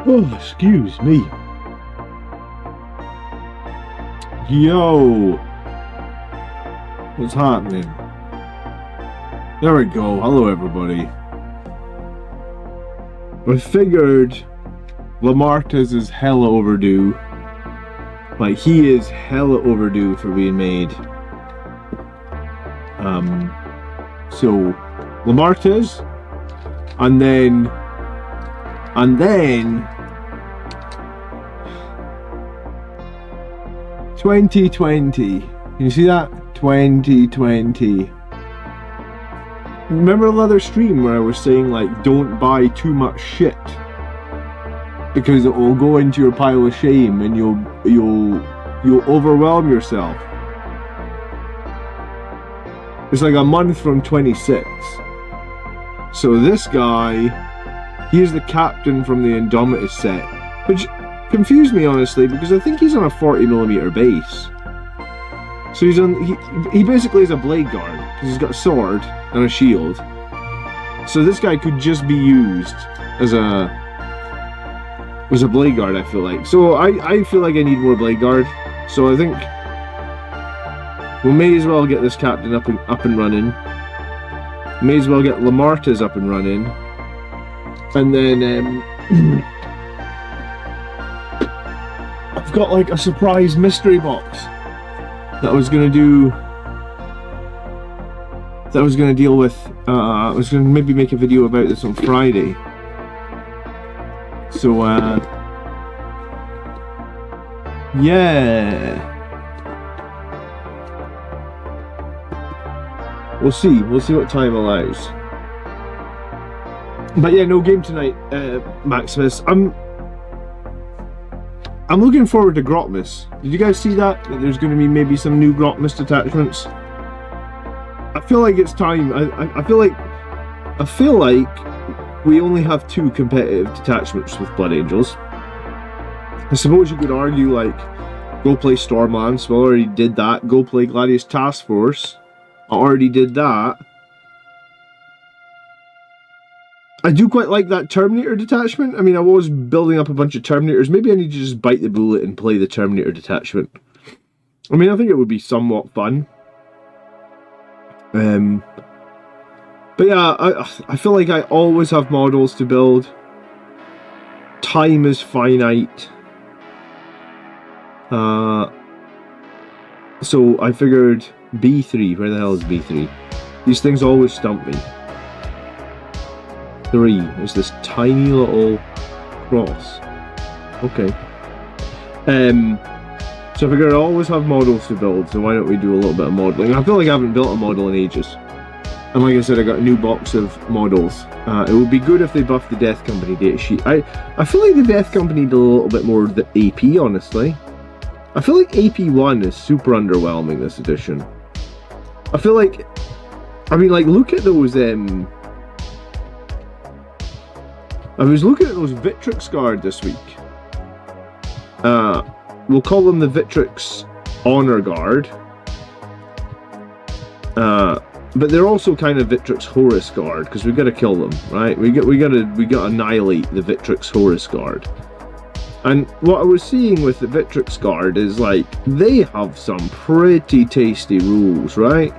Oh, excuse me. Yo. What's happening? There we go. Hello, everybody. I figured Lamartez is hella overdue. Like, he is hella overdue for being made. So, Lamartez, and then 2020. Can you see that? 2020. Remember the other stream where I was saying, like, don't buy too much shit because it will go into your pile of shame and you'll overwhelm yourself. It's like a month from 26. So this guy, he is the captain from the Indomitus set, which confused me honestly because I think he's on a 40mm base. So he's on. He basically is a blade guard because he's got a sword and a shield. So this guy could just be used as a blade guard. I feel like. So I feel like I need more blade guard. So I think we may as well get this captain up and running. May as well get Lamartez up and running, and then I've got like a surprise mystery box that I was gonna do. That I was gonna deal with. I was gonna maybe make a video about this on Friday. So yeah. We'll see what time allows. But yeah, no game tonight, Maximus. I'm looking forward to Grotmus. Did you guys see that there's going to be maybe some new Grotmus detachments? I feel like it's time. I feel like we only have 2 competitive detachments with Blood Angels. I suppose you could argue, like, go play Stormlands. Well, I already did that. Go play Gladius Task Force. I already did that. I do quite like that Terminator detachment. I mean, I was building up a bunch of Terminators. Maybe I need to just bite the bullet and play the Terminator detachment. I mean, I think it would be somewhat fun. But yeah, I feel like I always have models to build. Time is finite. So I figured B3, where the hell is B3? These things always stump me. 3 is this tiny little cross. Okay. So I figured I always have models to build, so why don't we do a little bit of modeling? I feel like I haven't built a model in ages. And like I said, I got a new box of models. It would be good if they buffed the Death Company data sheet. I feel like the Death Company did a little bit more of the AP, honestly. I feel like AP1 is super underwhelming this edition. I feel like, I mean, like, look at those, I was looking at those Victrix Guard this week. We'll call them the Victrix Honor Guard. But they're also kind of Victrix Horus Guard, because we've got to kill them, right? We got to annihilate the Victrix Horus Guard. And what I was seeing with the Victrix Guard is, like, they have some pretty tasty rules, right?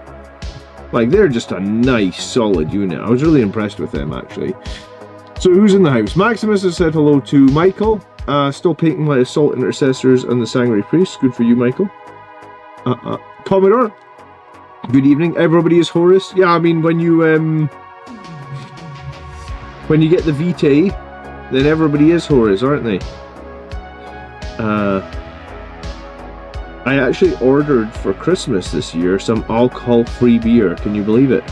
Like, they're just a nice, solid unit. I was really impressed with them, actually. So, who's in the house? Maximus has said hello to Michael. Still painting my Assault Intercessors and the Sanguinary Priests. Good for you, Michael. Commodore. Good evening. Everybody is Horus. Yeah, I mean, when you get the Vitae, then everybody is Horus, aren't they? I actually ordered for Christmas this year some alcohol-free beer. Can you believe it?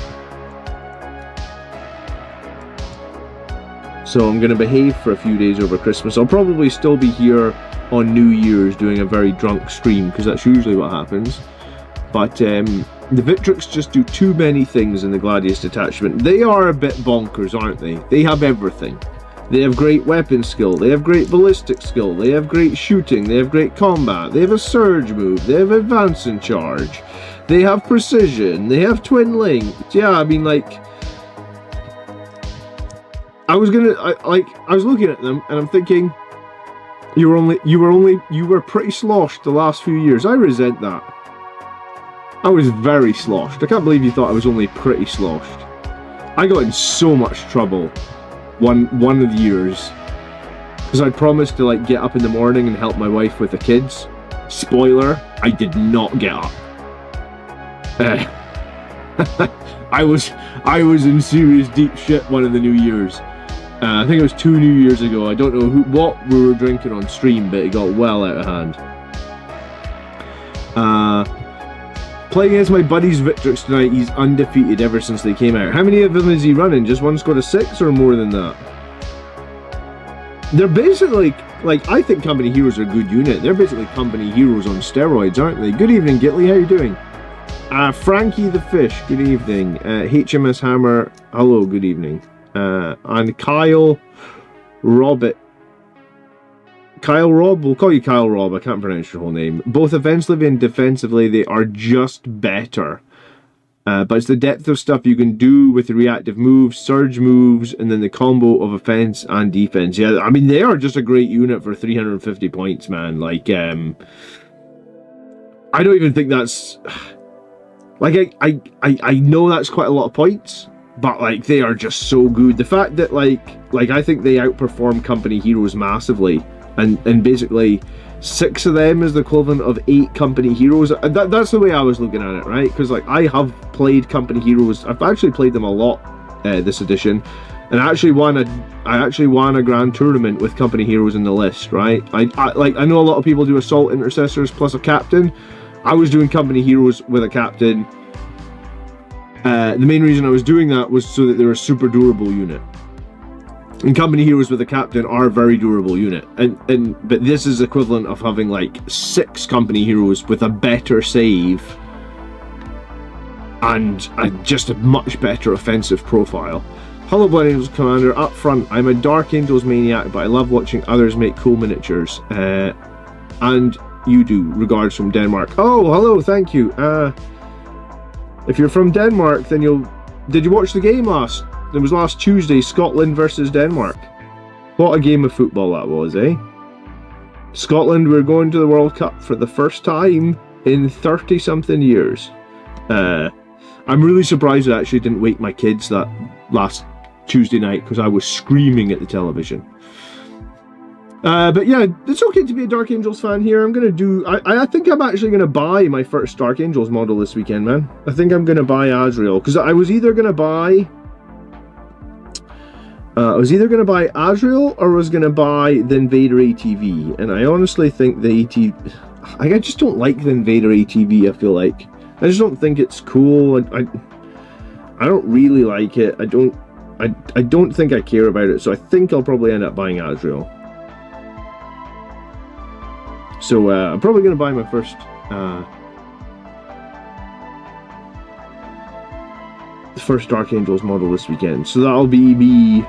So I'm going to behave for a few days over Christmas. I'll probably still be here on New Year's doing a very drunk stream, because that's usually what happens. But the Victrix just do too many things in the Gladius detachment. They are a bit bonkers, aren't they? They have everything. They have great weapon skill, they have great ballistic skill, they have great shooting, they have great combat, they have a surge move, they have advance and charge, they have precision, they have twin linked. Yeah, I mean, like, I was looking at them and I'm thinking, You were pretty sloshed the last few years. I resent that. I was very sloshed. I can't believe you thought I was only pretty sloshed. I got in so much trouble one of the years because I'd promised to like get up in the morning and help my wife with the kids. Spoiler, I did not get up. I was in serious deep shit one of the New Years. I think it was 2 New Years ago. I don't know what we were drinking on stream, but it got well out of hand. Playing against my buddy's Victrix tonight. He's undefeated ever since they came out. How many of them is he running? Just one squad of 6 or more than that? They're basically, like, I think Company Heroes are a good unit. They're basically Company Heroes on steroids, aren't they? Good evening, Gitley. How you doing? Frankie the Fish, good evening. HMS Hammer, hello, good evening. And Kyle Rob, we'll call you Kyle Rob, I can't pronounce your whole name. Both offensively and defensively, they are just better. But it's the depth of stuff you can do with the reactive moves, surge moves, and then the combo of offense and defense. Yeah, I mean, they are just a great unit for 350 points, man. Like, I don't even think that's... Like, I know that's quite a lot of points, but, like, they are just so good. The fact that, like I think they outperform Company Heroes massively, and basically 6 of them is the equivalent of 8 Company Heroes. That's the way I was looking at it, right? Because, like, I have played Company Heroes. I've actually played them a lot this edition, and I actually won a grand tournament with Company Heroes in the list, right? I know a lot of people do Assault Intercessors plus a captain. I was doing Company Heroes with a captain. The main reason I was doing that was so that they were a super durable unit. And Company Heroes with a captain are a very durable unit. But this is equivalent of having like 6 Company Heroes with a better save and just a much better offensive profile. Hello Blood Angels Commander, up front, I'm a Dark Angels maniac, but I love watching others make cool miniatures. And you do. Regards from Denmark. Oh, hello, thank you. If you're from Denmark, then did you watch the game last? It was last Tuesday, Scotland versus Denmark. What a game of football that was, eh? Scotland were going to the World Cup for the first time in 30-something years. I'm really surprised I actually didn't wake my kids that last Tuesday night because I was screaming at the television. But yeah, it's okay to be a Dark Angels fan here. I'm going to do... I think I'm actually going to buy my first Dark Angels model this weekend, man. I think I'm going to buy Azrael. Because I was either going to buy... Azrael or I was going to buy the Invader ATV. And I honestly think the ATV... I just don't like the Invader ATV, I feel like. I just don't think it's cool. I don't really like it. I don't think I care about it. So I think I'll probably end up buying Azrael. So I'm probably going to buy my first Dark Angels model this weekend. So that'll be me.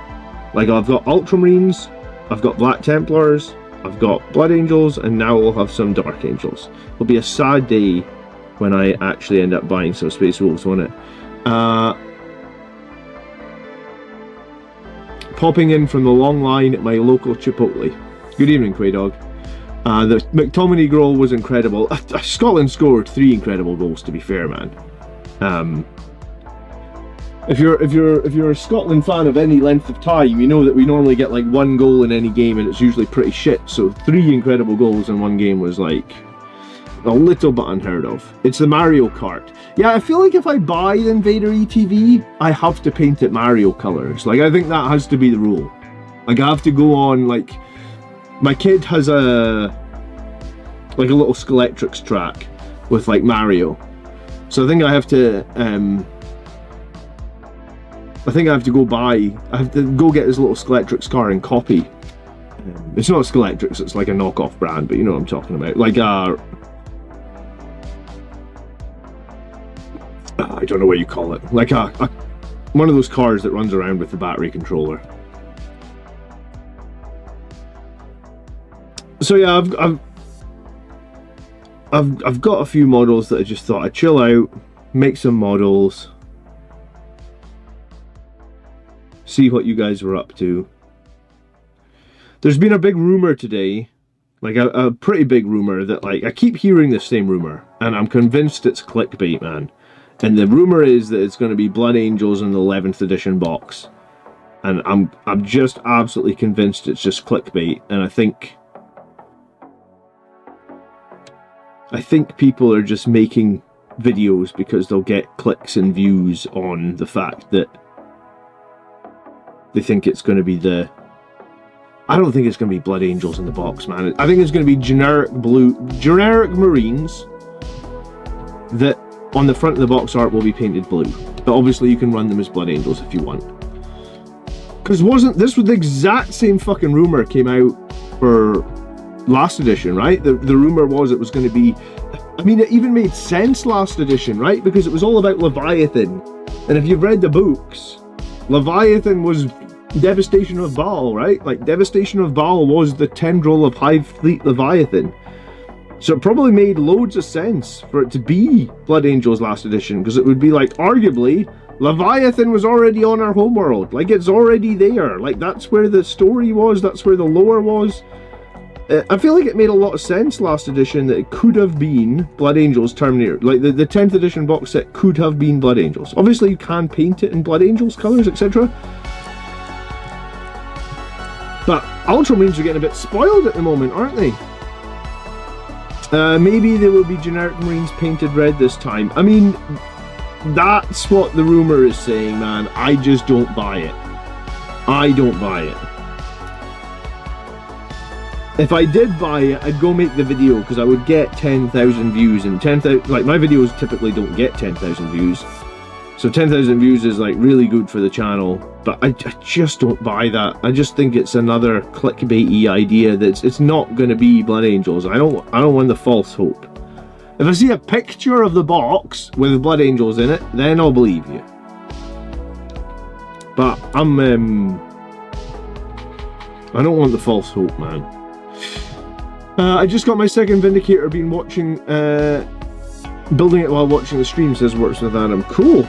Like, I've got Ultramarines, I've got Black Templars, I've got Blood Angels, and now we'll have some Dark Angels. It'll be a sad day when I actually end up buying some Space Wolves, won't it? Popping in from the long line at my local Chipotle. Good evening, Quaydog. The McTominay goal was incredible. Scotland scored 3 incredible goals, to be fair, man. If you're a Scotland fan of any length of time, you know that we normally get like 1 goal in any game, and it's usually pretty shit. So 3 incredible goals in 1 game was like a little bit unheard of. It's the Mario Kart. Yeah, I feel like if I buy the Invader ETV, I have to paint it Mario colors. Like, I think that has to be the rule. Like, I have to go on, like, my kid has a little Skeletrix track with like Mario, so I think I have to go get his little Skeletrix car and copy. It's not a Skeletrix, it's like a knockoff brand, but you know what I'm talking about. Like I don't know what you call it. Like one of those cars that runs around with the battery controller. So yeah, I've got a few models that I just thought I'd chill out, make some models, see what you guys were up to. There's been a big rumor today like a pretty big rumor that, like, I keep hearing the same rumor, and I'm convinced it's clickbait, man. And the rumor is that it's going to be Blood Angels in the 11th edition box, and I'm just absolutely convinced it's just clickbait. And I think people are just making videos because they'll get clicks and views on the fact that they think it's going to be the... I don't think it's going to be Blood Angels in the box, man. I think it's going to be generic Marines that on the front of the box art will be painted blue. But obviously you can run them as Blood Angels if you want. Because this was the exact same fucking rumor came out for last edition, right? The rumor was it was going to be... I mean, it even made sense last edition, right? Because it was all about Leviathan. And if you've read the books, Leviathan was Devastation of Baal, right? Like, Devastation of Baal was the tendril of Hive Fleet Leviathan. So it probably made loads of sense for it to be Blood Angels last edition, because it would be like, arguably, Leviathan was already on our homeworld. Like, it's already there. Like, that's where the story was, that's where the lore was. I feel like it made a lot of sense last edition that it could have been Blood Angels Terminator. Like, the 10th edition box set could have been Blood Angels. Obviously, you can paint it in Blood Angels colours, etc. But Ultramarines are getting a bit spoiled at the moment, aren't they? Maybe there will be generic Marines painted red this time. I mean, that's what the rumour is saying, man. I just don't buy it. I don't buy it. If I did buy it, I'd go make the video, because I would get 10,000 views, and 10,000, like, my videos typically don't get 10,000 views. So 10,000 views is, like, really good for the channel, but I just don't buy that. I just think it's another clickbaity idea that it's not going to be Blood Angels. I don't want the false hope. If I see a picture of the box with Blood Angels in it, then I'll believe you. But I don't want the false hope, man. I just got my second Vindicator, been watching, building it while watching the stream, says Works with Adam. Cool.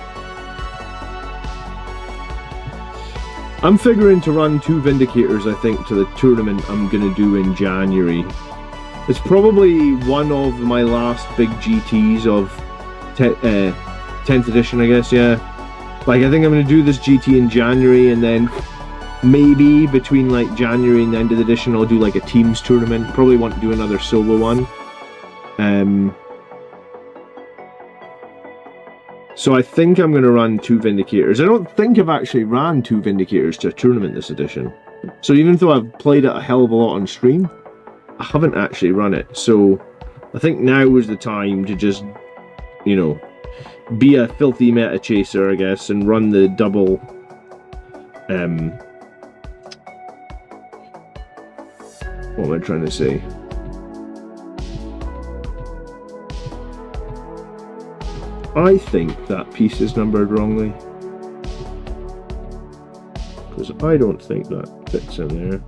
I'm figuring to run 2 Vindicators, I think, to the tournament I'm going to do in January. It's probably one of my last big GTs of 10th edition, I guess, yeah. Like, I think I'm going to do this GT in January, and then maybe between, like, January and the end of the edition, I'll do, like, a teams tournament. Probably want to do another solo one. So I think I'm going to run 2 Vindicators. I don't think I've actually ran 2 Vindicators to a tournament this edition. So even though I've played it a hell of a lot on stream, I haven't actually run it. So I think now is the time to just, you know, be a filthy meta chaser, I guess, and run the double... what am I trying to say? I think that piece is numbered wrongly, because I don't think that fits in there.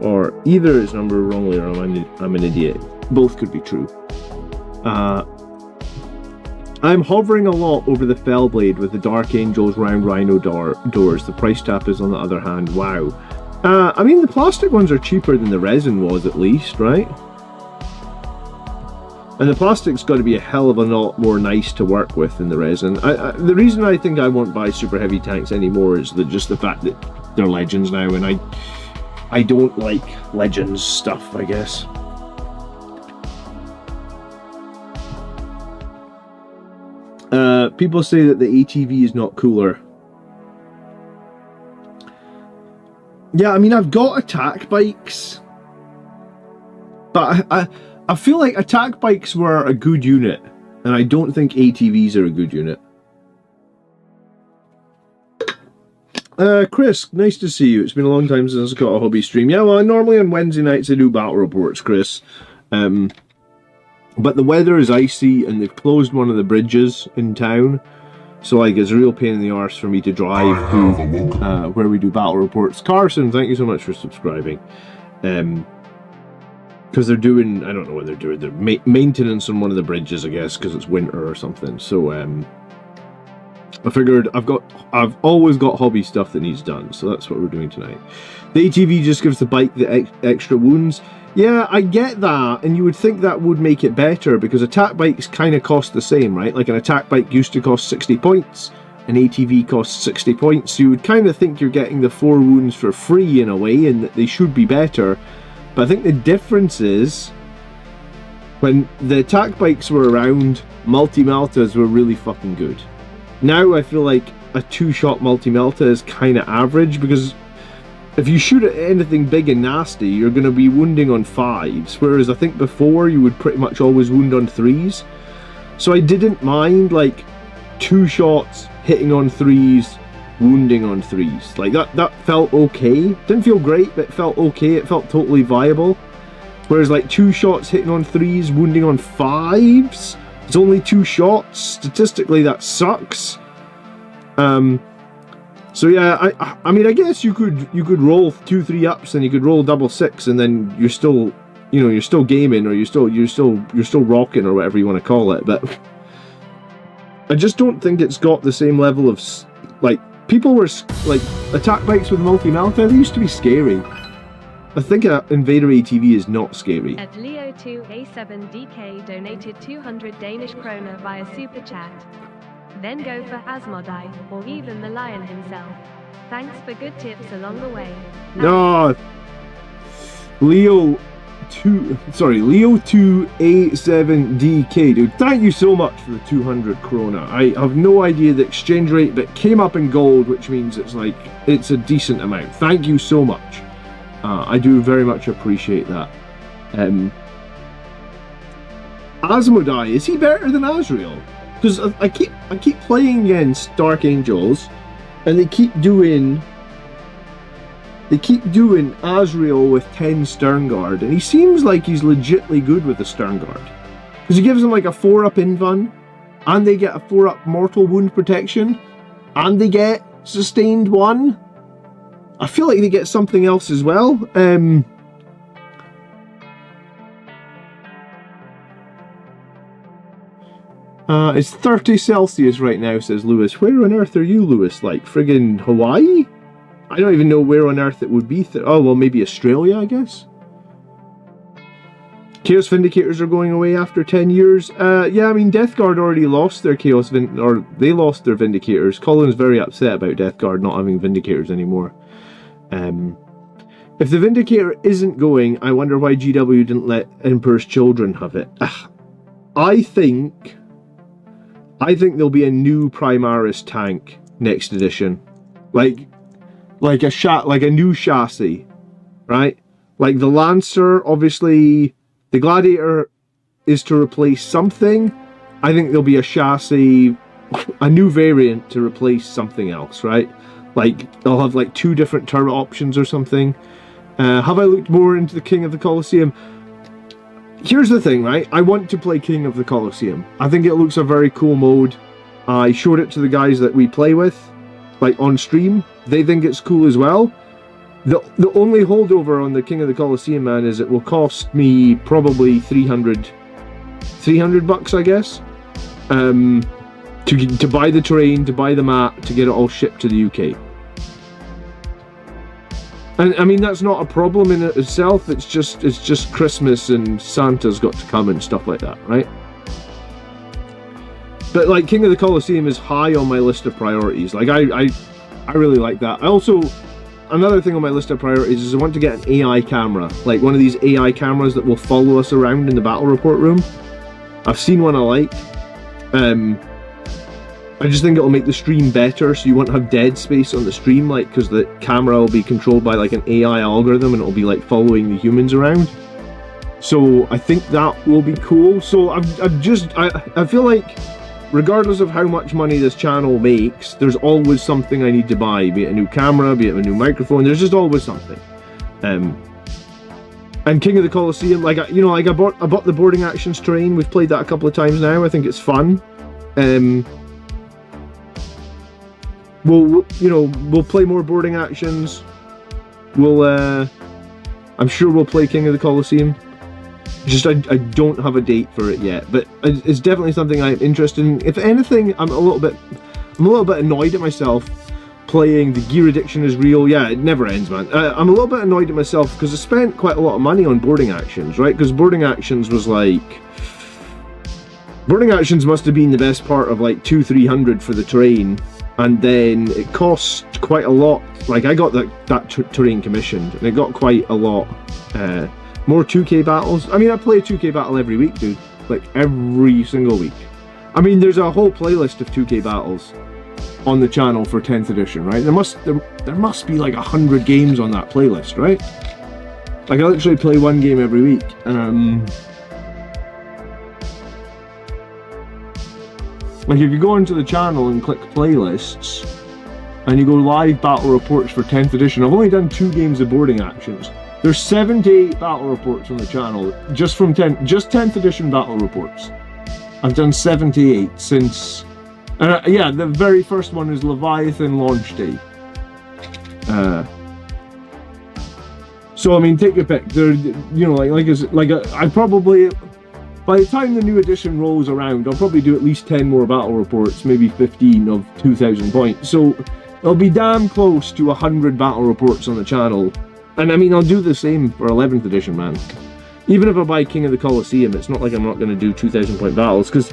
Or either it's numbered wrongly or I'm an idiot. Both could be true. I'm hovering a lot over the Fellblade with the Dark Angels round Rhino doors. The price tap is on the other hand. Wow. I mean, the plastic ones are cheaper than the resin was, at least, right? And the plastic's got to be a hell of a lot more nice to work with than the resin. The reason I think I won't buy super heavy tanks anymore is just the fact that they're Legends now, and I don't like Legends stuff, I guess. People say that the ATV is not cooler. Yeah, I mean, I've got attack bikes, but I feel like attack bikes were a good unit, and I don't think ATVs are a good unit. Chris, nice to see you. It's been a long time since I've got a hobby stream. Yeah, well, normally on Wednesday nights I do battle reports, Chris. But the weather is icy, and they've closed one of the bridges in town. So, like, it's a real pain in the arse for me to drive to where we do battle reports. Carson, thank you so much for subscribing. Because they're doing, I don't know what they're doing, they're maintenance on one of the bridges, I guess, because it's winter or something. So, I figured I've got I've always got hobby stuff that needs done, so that's what we're doing tonight. The ATV just gives the bike the extra wounds. Yeah, I get that, and you would think that would make it better, because attack bikes kind of cost the same, right? Like an attack bike used to cost 60 points, an ATV costs 60 points, so you would kind of think you're getting the 4 wounds for free in a way, and that they should be better. But I think the difference is, when the attack bikes were around, multi-meltas were really fucking good. Now I feel like a 2-shot multi-melta is kind of average, because if you shoot at anything big and nasty, you're going to be wounding on 5s, whereas I think before you would pretty much always wound on 3s. So I didn't mind like 2 shots hitting on 3s, wounding on 3s. Like that felt okay. Didn't feel great, but it felt okay. It felt totally viable. Whereas like 2 shots hitting on 3s, wounding on 5s, it's only 2 shots. Statistically, that sucks. So yeah, I mean, I guess you could roll 2-3 ups and you could roll double 6, and then you're still, you know, you're still gaming, or you're still rocking, or whatever you want to call it. But I just don't think it's got the same level of, like, people were like, attack bikes with multi-melta, they used to be scary. I think an Invader ATV is not scary. At Leo2A7DK donated 200 Danish kroner via super chat. Then go for Asmodai, or even the lion himself. Thanks for good tips along the way. No, Leo2A7DK, dude, thank you so much for the 200 krona. I have no idea the exchange rate, but it came up in gold, which means it's like, it's a decent amount. Thank you so much. I do very much appreciate that. Asmodai, is he better than Azrael? Because I keep playing against Dark Angels, and they keep doing Azrael with 10 Sternguard, and he seems like he's legitly good with the Sternguard. Because he gives them like a 4-up invuln, and they get a 4-up mortal wound protection, and they get sustained 1. I feel like they get something else as well. It's 30 Celsius right now, says Lewis. Where on earth are you, Lewis? Like, friggin' Hawaii? I don't even know where on earth it would be. Oh, well, maybe Australia, I guess? Chaos Vindicators are going away after 10 years. Yeah, I mean, Death Guard already lost their they lost their Vindicators. Colin's very upset about Death Guard not having Vindicators anymore. If the Vindicator isn't going, I wonder why GW didn't let Emperor's Children have it. I think there'll be a new Primaris tank next edition, like a new chassis, right? Like the Lancer, obviously, the Gladiator is to replace something. I think there'll be a chassis, a new variant to replace something else, right? Like they'll have like 2 different turret options or something. Have I looked more into the King of the Colosseum? Here's the thing, right? I want to play King of the Colosseum. I think it looks a very cool mode. I showed it to the guys that we play with, like on stream. They think it's cool as well. The only holdover on the King of the Colosseum, man, is it will cost me probably 300 bucks, I guess. To buy the terrain, to buy the map, to get it all shipped to the UK. And I mean, that's not a problem in itself. It's just Christmas and Santa's got to come and stuff like that, right? But like King of the Colosseum is high on my list of priorities. Like I really like that. I also, another thing on my list of priorities is I want to get an AI camera, like one of these AI cameras that will follow us around in the battle report room. I've seen one I like. I just think it'll make the stream better, so you won't have dead space on the stream, like, because the camera will be controlled by like an AI algorithm and it'll be like following the humans around. So I think that will be cool. So I feel like regardless of how much money this channel makes, there's always something I need to buy, be it a new camera, be it a new microphone. There's just always something. And King of the Colosseum, like, you know, like I bought the boarding actions terrain. We've played that a couple of times now. I think it's fun. We'll play more boarding actions. I'm sure we'll play King of the Colosseum. Just I don't have a date for it yet, but it's definitely something I'm interested in. If anything, I'm a little bit I'm a little bit annoyed at myself playing The Gear Addiction is Real. Yeah, it never ends, man. I'm a little bit annoyed at myself because I spent quite a lot of money on boarding actions, right? Because boarding actions was like... Boarding actions must have been the best part of like 200-300 for the terrain, and then it cost quite a lot. Like I got that terrain commissioned, and it got quite a lot more 2K battles. I mean, I play a 2K battle every week, dude. Like every single week. I mean, there's a whole playlist of 2K battles on the channel for 10th edition, right? There must be like 100 games on that playlist, right? Like I literally play one game every week. Like if you go into the channel and click playlists, and you go live battle reports for 10th edition, I've only done 2 games of boarding actions. There's 78 battle reports on the channel, just 10th edition battle reports. I've done 78 since, yeah, the very first one is Leviathan launch day. So I mean, take your pick. There, you know, I probably, by the time the new edition rolls around, I'll probably do at least 10 more battle reports, maybe 15 of 2,000 points. So it'll be damn close to 100 battle reports on the channel. And I mean, I'll do the same for 11th edition, man. Even if I buy King of the Colosseum, it's not like I'm not going to do 2,000 point battles, because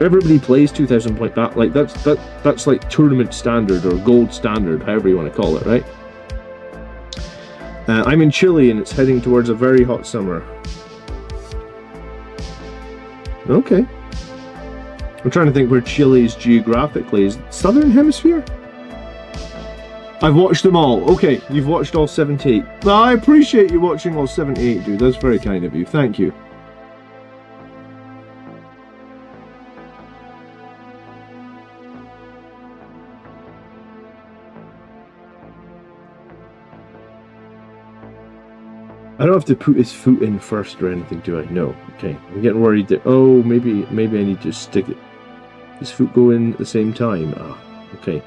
everybody plays 2,000 point battle. Like that's like tournament standard or gold standard, however you want to call it, right? I'm in Chile and it's heading towards a very hot summer. Okay. I'm trying to think where Chile is geographically. Is it Southern Hemisphere? I've watched them all. Okay, you've watched all 78. Well, I appreciate you watching all 78, dude. That's very kind of you. Thank you. I don't have to put his foot in first or anything, do I? No. Okay. I'm getting worried that, oh, maybe I need to stick it. His foot go in at the same time. Ah, okay.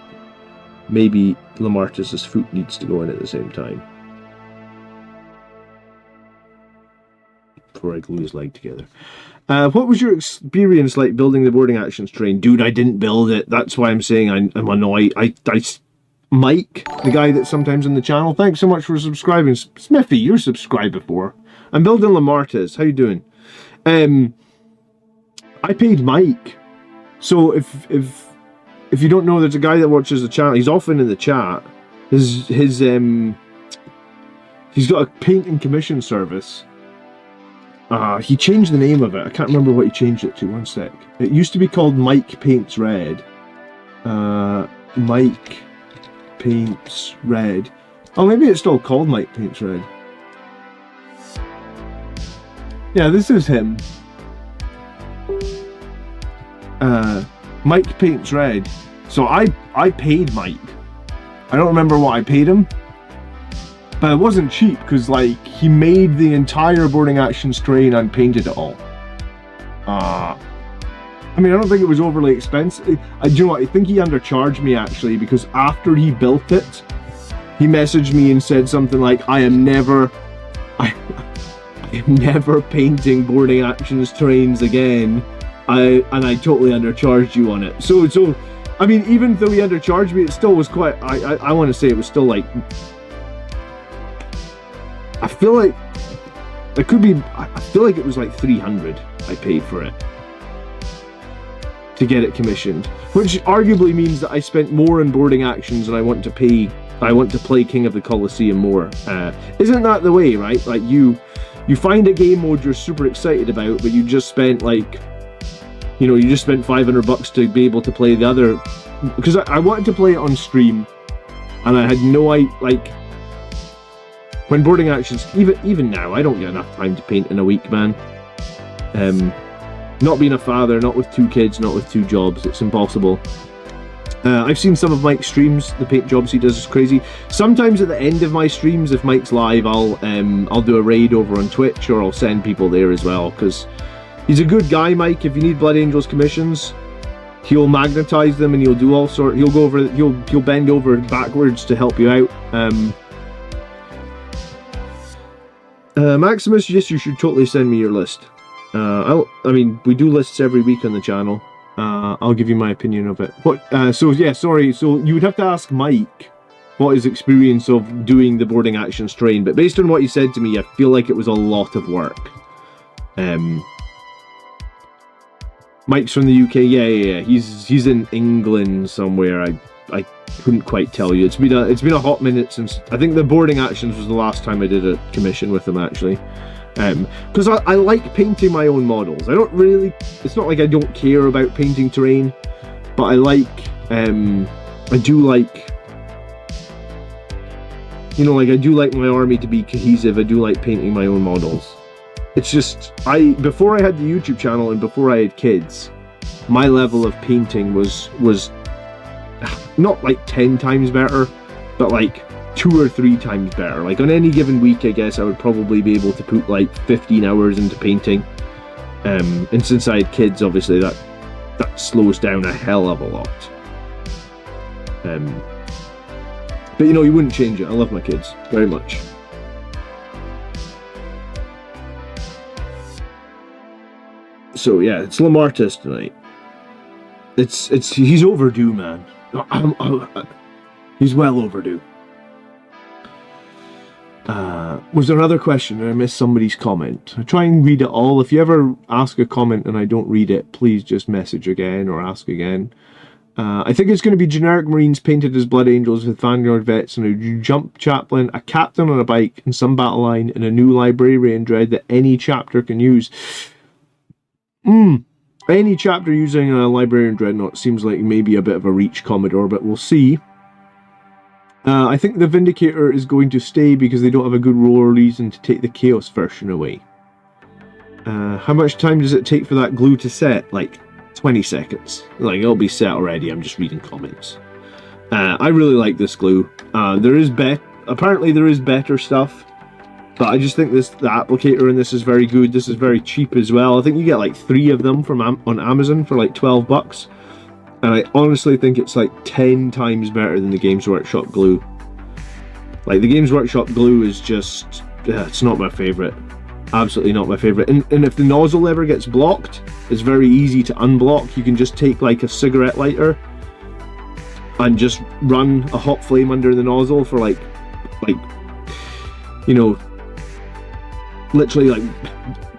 Maybe Lamartus's foot needs to go in at the same time. Before I glue his leg together. What was your experience like building the boarding actions terrain? Dude, I didn't build it. That's why I'm saying I'm annoyed. Mike, the guy that's sometimes in the channel, thanks so much for subscribing. Smithy, you're subscribed before. I'm building Lamartus. How you doing? I paid Mike. So if you don't know, there's a guy that watches the channel. He's often in the chat. He's got a paint and commission service. He changed the name of it. I can't remember what he changed it to. One sec. It used to be called Mike Paints Red. Mike Paints Red. Oh, maybe it's still called Mike Paints Red. Yeah, this is him. Mike Paints Red. So I paid Mike. I don't remember what I paid him, but it wasn't cheap because like he made the entire boarding actions terrain and painted it all. I mean, I don't think it was overly expensive. Do you know what? I think he undercharged me actually, because after he built it, he messaged me and said something like, I am never painting boarding actions terrains again. And I totally undercharged you on it. So I mean, even though he undercharged me, it still was quite, I want to say it was still like, I feel like it could be, I feel like it was like 300 I paid for it to get it commissioned, which arguably means that I spent more on boarding actions and I want to play King of the Colosseum more. Isn't that the way, right? Like you find a game mode you're super excited about, but you just spent like, you know, you just spent $500 to be able to play the other, because I wanted to play it on stream and I had no idea, like, when boarding actions, even now, I don't get enough time to paint in a week, man. Not being a father, not with 2 kids, not with 2 jobs, it's impossible. I've seen some of Mike's streams. The paint jobs he does is crazy. Sometimes at the end of my streams, if Mike's live, I'll do a raid over on Twitch, or I'll send people there as well, because he's a good guy, Mike. If you need Blood Angels commissions, he'll magnetize them and he'll do all sorts. He'll bend over backwards to help you out. Maximus, yes, you should totally send me your list. I mean, we do lists every week on the channel. I'll give you my opinion of it. So yeah, sorry. So you would have to ask Mike what his experience of doing the boarding actions train. But based on what he said to me, I feel like it was a lot of work. Mike's from the UK. Yeah. He's in England somewhere. I couldn't quite tell you. It's been a hot minute since, I think the boarding actions was the last time I did a commission with him, actually. Because I like painting my own models. I don't really, it's not like I don't care about painting terrain, but I do like, you know, like I do like my army to be cohesive. I do like painting my own models. It's just, before I had the YouTube channel and before I had kids, my level of painting was not like 10 times better, but like 2 or 3 times better. Like on any given week, I guess I would probably be able to put like 15 hours into painting. And since I had kids, obviously that slows down a hell of a lot. But you know, you wouldn't change it. I love my kids very much. So yeah, it's Lamartis tonight. He's overdue, man. He's well overdue. Was there another question? Did I miss somebody's comment? I try and read it all. If you ever ask a comment and I don't read it, please just message again or ask again. I think it's going to be generic Marines painted as Blood Angels with Vanguard Vets and a Jump Chaplain, a Captain on a bike, and some battle line, and a new Librarian Dread that any chapter can use. Any chapter using a Librarian Dreadnought seems like maybe a bit of a reach, Commodore, but we'll see. I think the Vindicator is going to stay because they don't have a good role or reason to take the Chaos version away. How much time does it take for that glue to set? Like 20 seconds. Like, it'll be set already. I'm just reading comments. I really like this glue. Apparently there is better stuff, but I just think the applicator in this is very good. This is very cheap as well. I think you get like 3 of them on Amazon for like $12. And I honestly think it's like 10 times better than the Games Workshop glue. Like, the Games Workshop glue is just, it's not my favourite. Absolutely not my favourite. And if the nozzle ever gets blocked, it's very easy to unblock. You can just take like a cigarette lighter and just run a hot flame under the nozzle for like, you know, literally like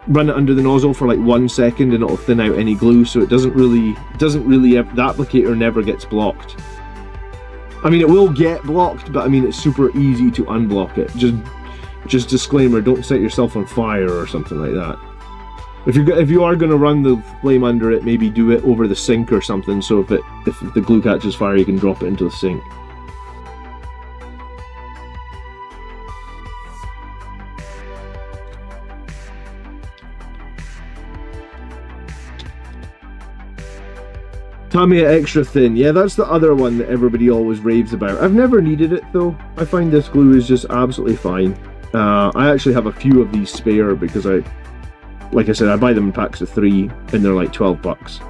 run it under the nozzle for like 1 second and it'll thin out any glue, so it doesn't really the applicator never gets blocked. I mean, it will get blocked, but I mean, it's super easy to unblock it. Just disclaimer, don't set yourself on fire or something like that. If you are going to run the flame under it, maybe do it over the sink or something, so if the glue catches fire, you can drop it into the sink. Tamiya extra thin. Yeah, that's the other one that everybody always raves about. I've never needed it though. I find this glue is just absolutely fine. I actually have a few of these spare because like I said, I buy them in packs of 3 and they're like $12.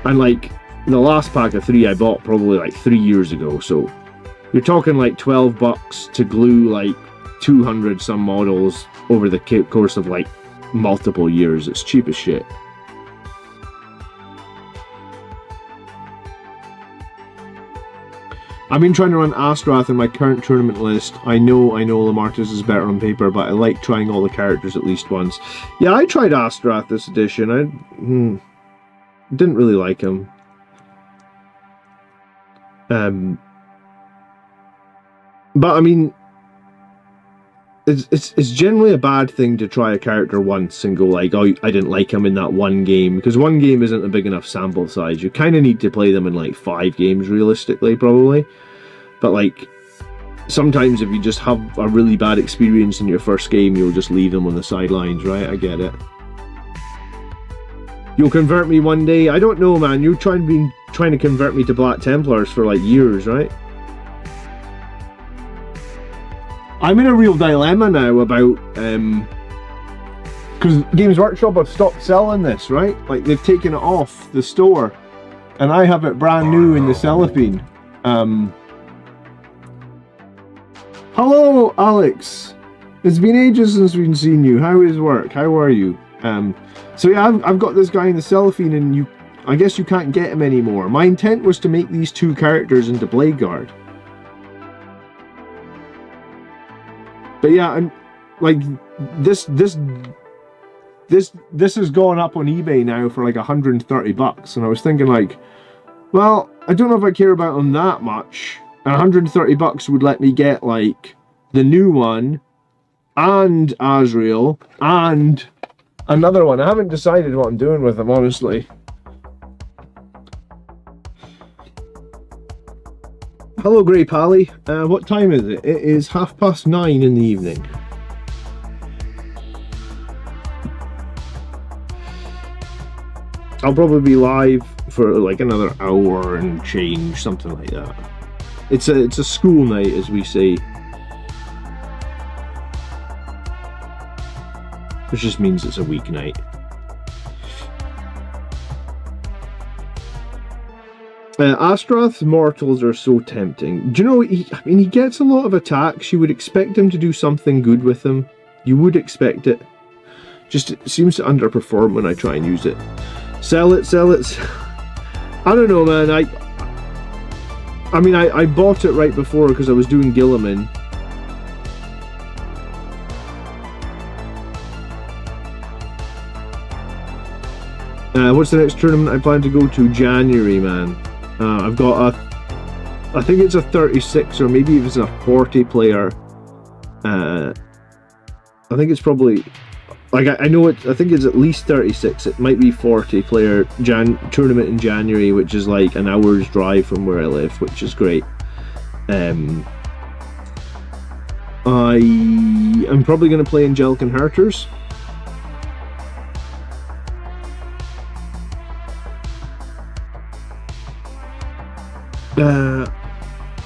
And like the last pack of 3 I bought probably like 3 years ago, so you're talking like $12 to glue like 200 some models over the course of like multiple years. It's cheap as shit. I've been trying to run Astrath in my current tournament list. I know Lamartis is better on paper, but I like trying all the characters at least once. Yeah, I tried Astrath this edition. I didn't really like him. But I mean, it's generally a bad thing to try a character once and go like, oh, I didn't like him in that one game, because one game isn't a big enough sample size. You kind of need to play them in like 5 games realistically, probably. But like, sometimes if you just have a really bad experience in your first game, you'll just leave them on the sidelines, right? I get it. You'll convert me one day? I don't know, man. You're trying to convert me to Black Templars for like years, right? I'm in a real dilemma now about, because Games Workshop have stopped selling this, right? Like, they've taken it off the store, and I have it brand new in the cellophane. Hello, Alex. It's been ages since we've seen you. How is work? How are you? So yeah, I've got this guy in the cellophane, and I guess you can't get him anymore. My intent was to make these 2 characters into Blade Guard. But yeah, I'm like this has gone up on eBay now for like $130, and I was thinking like, well, I don't know if I care about them that much. And $130 would let me get like the new one and Azrael and another one. I haven't decided what I'm doing with them, honestly. Hello, Grey Pally. What time is it? It is 9:30 in the evening. I'll probably be live for like another hour and change, something like that. It's a school night, as we say. Which just means it's a weeknight. Astrath's mortals are so tempting. Do you know, he gets a lot of attacks. You would expect him to do something good with them. You would expect it. Just it seems to underperform when I try and use it. Sell it, sell it. I don't know, man. I mean, I bought it right before because I was doing Gilliman. What's the next tournament I plan to go to? January, man. I've got I think it's a 36 or maybe if it's a 40 player. I think it's probably, like I know it. I think it's at least 36. It might be 40 player tournament in January, which is like an hour's drive from where I live, which is great. I'm probably going to play Angelic Inheritors.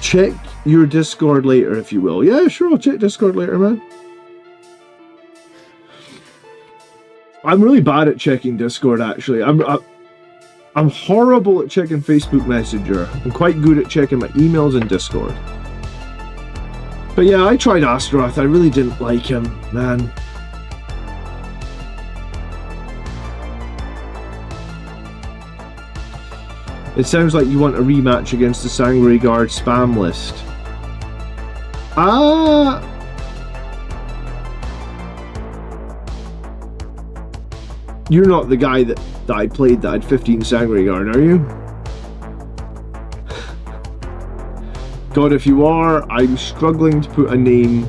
Check your Discord later, if you will. Yeah, sure, I'll check Discord later, man. I'm really bad at checking Discord, actually. I'm horrible at checking Facebook Messenger. I'm quite good at checking my emails and Discord. But yeah, I tried Astaroth. I really didn't like him, man. It sounds like you want a rematch against the Sangre Guard spam list. You're not the guy that I played that had 15 Sangre Guard, are you? God, if you are, I'm struggling to put a name.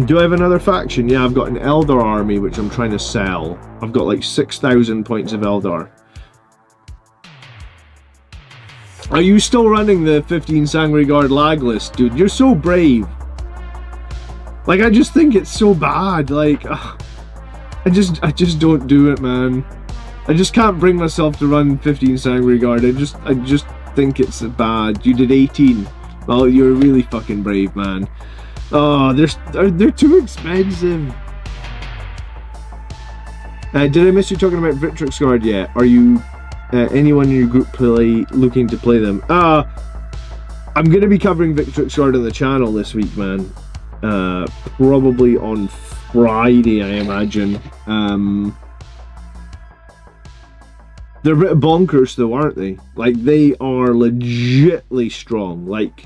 Do I have another faction? Yeah, I've got an Eldar army which I'm trying to sell. I've got like 6,000 points of Eldar. Are you still running the 15 Sangre Guard lag list, dude? You're so brave. Like, I just think it's so bad. Like, I just don't do it, man. I just can't bring myself to run 15 Sangre Guard. I just think it's bad. You did 18. Well, you're really fucking brave, man. Oh, they're too expensive. Did I miss you talking about Victrix Guard yet? Are you anyone in your group looking to play them? I'm going to be covering Victrix Guard on the channel this week, man. Probably on Friday, I imagine. They're a bit bonkers though, aren't they? Like, they are legitly strong. Like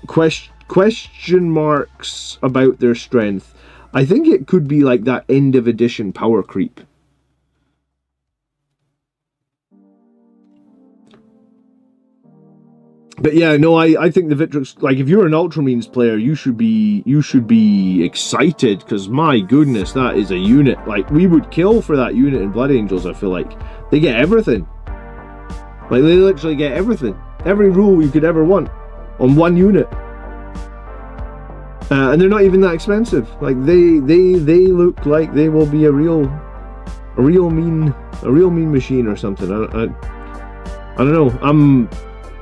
question marks about their strength. I think it could be like that end of edition power creep. But yeah, no, I think the Victrix, like, if you're an Ultramarines player, you should be excited, because my goodness, that is a unit. Like, we would kill for that unit in Blood Angels. I feel like they get everything. Like, they literally get everything, every rule you could ever want on one unit. And they're not even that expensive. Like, they look like they will be a real mean machine or something. I don't know. I'm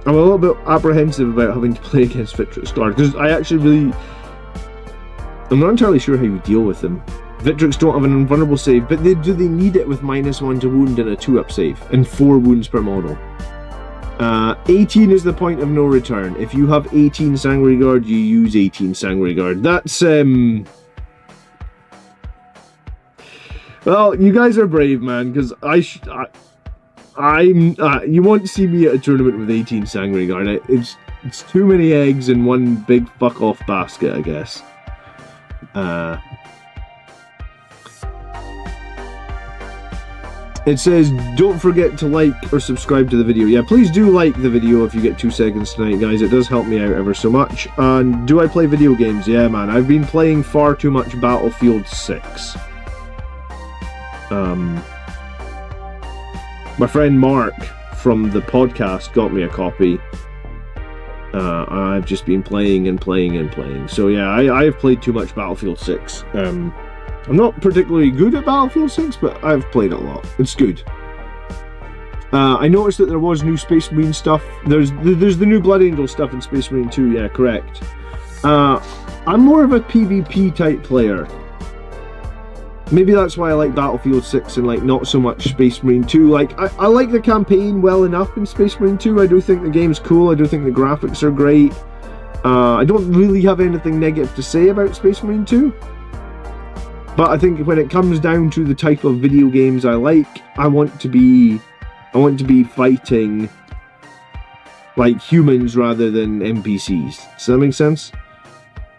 a little bit apprehensive about having to play against Victrix Guard, because I'm not entirely sure how you deal with them. Victrix don't have an invulnerable save, but do they need it with -1 to wound and a 2-up save and 4 wounds per model? 18 is the point of no return. If you have 18 Sangre Guard, you use 18 Sangre Guard. That's Well, you guys are brave, man, because you won't see me at a tournament with 18 Sangre Guard. It's too many eggs in one big fuck off basket, I guess. It says, don't forget to like or subscribe to the video. Yeah, please do like the video if you get 2 seconds tonight, guys. It does help me out ever so much. And do I play video games? Yeah, man. I've been playing far too much Battlefield 6. My friend Mark from the podcast got me a copy. I've just been playing and playing and playing. So yeah, I've played too much Battlefield 6. I'm not particularly good at Battlefield 6, but I've played it a lot. It's good. I noticed that there was new Space Marine stuff. There's the new Blood Angel stuff in Space Marine 2, yeah, correct. I'm more of a PvP type player. Maybe that's why I like Battlefield 6 and like not so much Space Marine 2. Like, I like the campaign well enough in Space Marine 2. I do think the game's cool. I do think the graphics are great. I don't really have anything negative to say about Space Marine 2. But I think when it comes down to the type of video games I like, I want to be fighting like humans rather than NPCs. Does that make sense?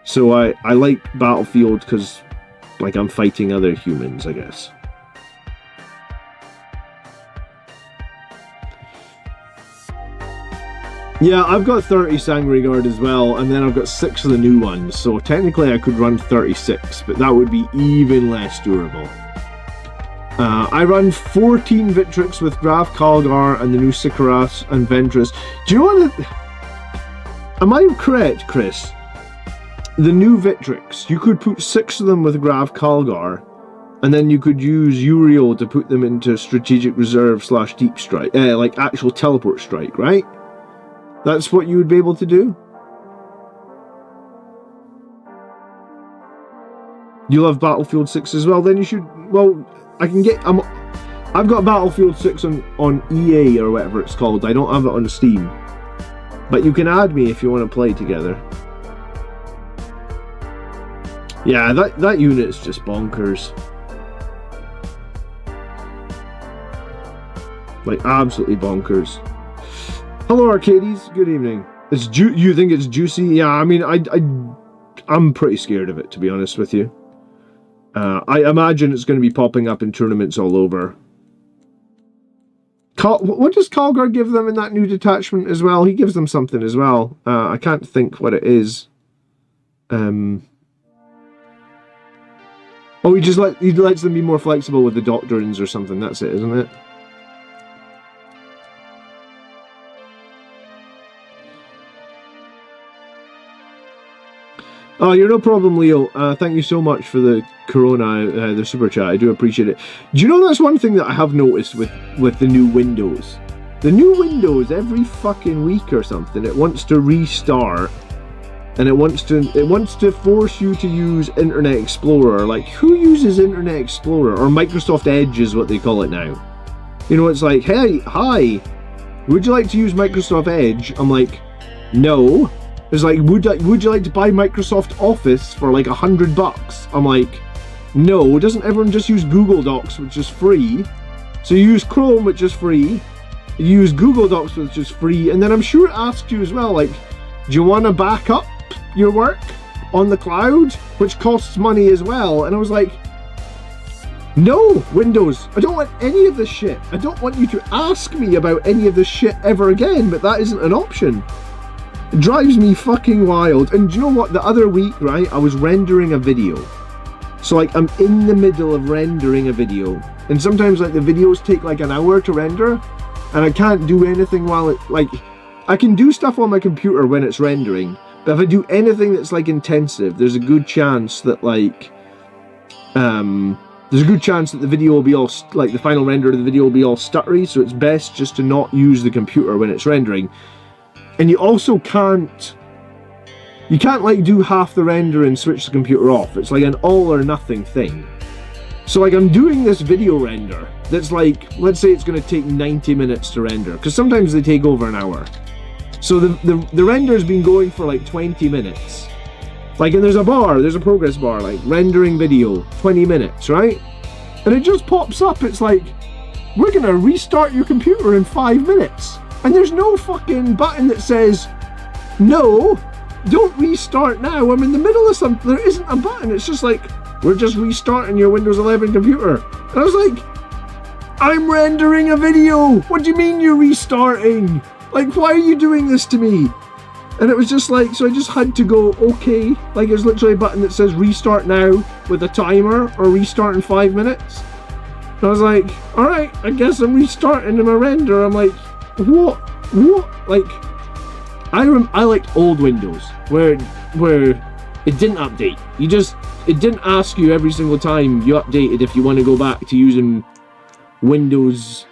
So I like Battlefield because like I'm fighting other humans, I guess. Yeah, I've got 30 Sangre Guard as well, and then I've got 6 of the new ones, so technically I could run 36, but that would be even less durable. I run 14 Victrix with Graf Kalgar and the new Sikaras and Ventress. Do you know what? Am I correct, Chris? The new Victrix, you could put 6 of them with Graf Kalgar, and then you could use Uriel to put them into Strategic Reserve / Deep Strike, like actual Teleport Strike, right? That's what you would be able to do? You love Battlefield 6 as well? Then you should... Well, I can get... I've got Battlefield 6 on EA or whatever it's called. I don't have it on Steam. But you can add me if you want to play together. Yeah, that unit is just bonkers. Like, absolutely bonkers. Hello, Arcades. Good evening. You think it's juicy? Yeah, I mean, I'm pretty scared of it, to be honest with you. I imagine it's going to be popping up in tournaments all over. What does Kalgar give them in that new detachment as well? He gives them something as well. I can't think what it is. Oh, he lets them be more flexible with the doctrines or something. That's it, isn't it? Oh, you're no problem, Leo. Thank you so much for the Corona, the super chat. I do appreciate it. Do you know that's one thing that I have noticed with the new Windows? The new Windows, every fucking week or something, it wants to restart, and it wants to force you to use Internet Explorer. Like, who uses Internet Explorer? Or Microsoft Edge is what they call it now. You know, it's like, hey, hi, would you like to use Microsoft Edge? I'm like, no. It's like, would you like to buy Microsoft Office for like $100? I'm like, no. Doesn't everyone just use Google Docs, which is free? So you use Chrome, which is free. You use Google Docs, which is free. And then I'm sure it asks you as well, like, do you want to back up your work on the cloud, which costs money as well? And I was like, no, Windows, I don't want any of this shit. I don't want you to ask me about any of this shit ever again, but that isn't an option. It drives me fucking wild. And do you know what? The other week, right, I was rendering a video. So like, I'm in the middle of rendering a video. And sometimes like the videos take like an hour to render, and I can't do anything while it, like, I can do stuff on my computer when it's rendering, but if I do anything that's like intensive, there's a good chance that like, there's a good chance that the video will be all, like the final render of the video will be all stuttery, so it's best just to not use the computer when it's rendering. And you also can't like do half the render and switch the computer off. It's like an all or nothing thing. So like I'm doing this video render that's like, let's say it's going to take 90 minutes to render, because sometimes they take over an hour. So the render's been going for like 20 minutes. Like, and there's a progress bar, like rendering video, 20 minutes, right? and it just pops up. It's like, we're gonna restart your computer in 5 minutes. And there's no fucking button that says, no, don't restart now. I'm in the middle of something. There isn't a button. It's just like, we're just restarting your Windows 11 computer. And I was like, I'm rendering a video. What do you mean you're restarting? Like, why are you doing this to me? And it was just like, so I just had to go, okay. Like, there's literally a button that says restart now with a timer or restart in 5 minutes. And I was like, all right, I guess I'm restarting in my render. I'm like, what? Like, I liked old Windows where it didn't update. It didn't ask you every single time you updated if you want to go back to using Windows.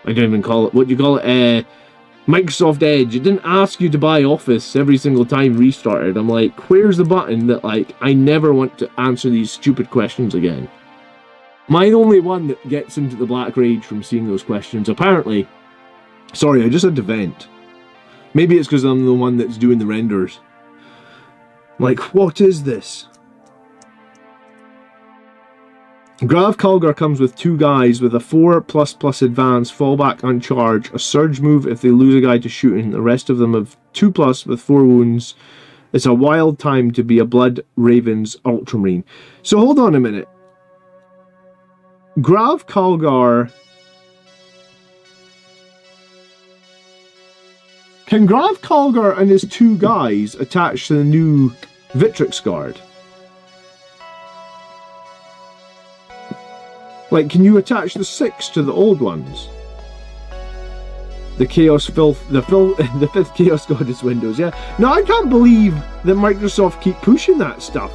I don't even call it, what do you call it? Microsoft Edge. It didn't ask you to buy Office every single time restarted. I'm like, where's the button that, like, I never want to answer these stupid questions again? Am I the only one that gets into the black rage from seeing those questions? Apparently. Sorry, I just had to vent. Maybe it's because I'm the one that's doing the renders. Like, what is this? Grav Kalgar comes with 2 guys with a 4++ advance, fallback uncharged, a surge move if they lose a guy to shooting, the rest of them have 2+ with 4 wounds. It's a wild time to be a Blood Ravens Ultramarine. So hold on a minute. Grav Kalgar... Can Grav Kalgar and his 2 guys attach to the new Victrix Guard? Like, can you attach the 6 to the old ones? The Chaos Filth, the 5th Chaos Goddess Windows, yeah. No, I can't believe that Microsoft keep pushing that stuff.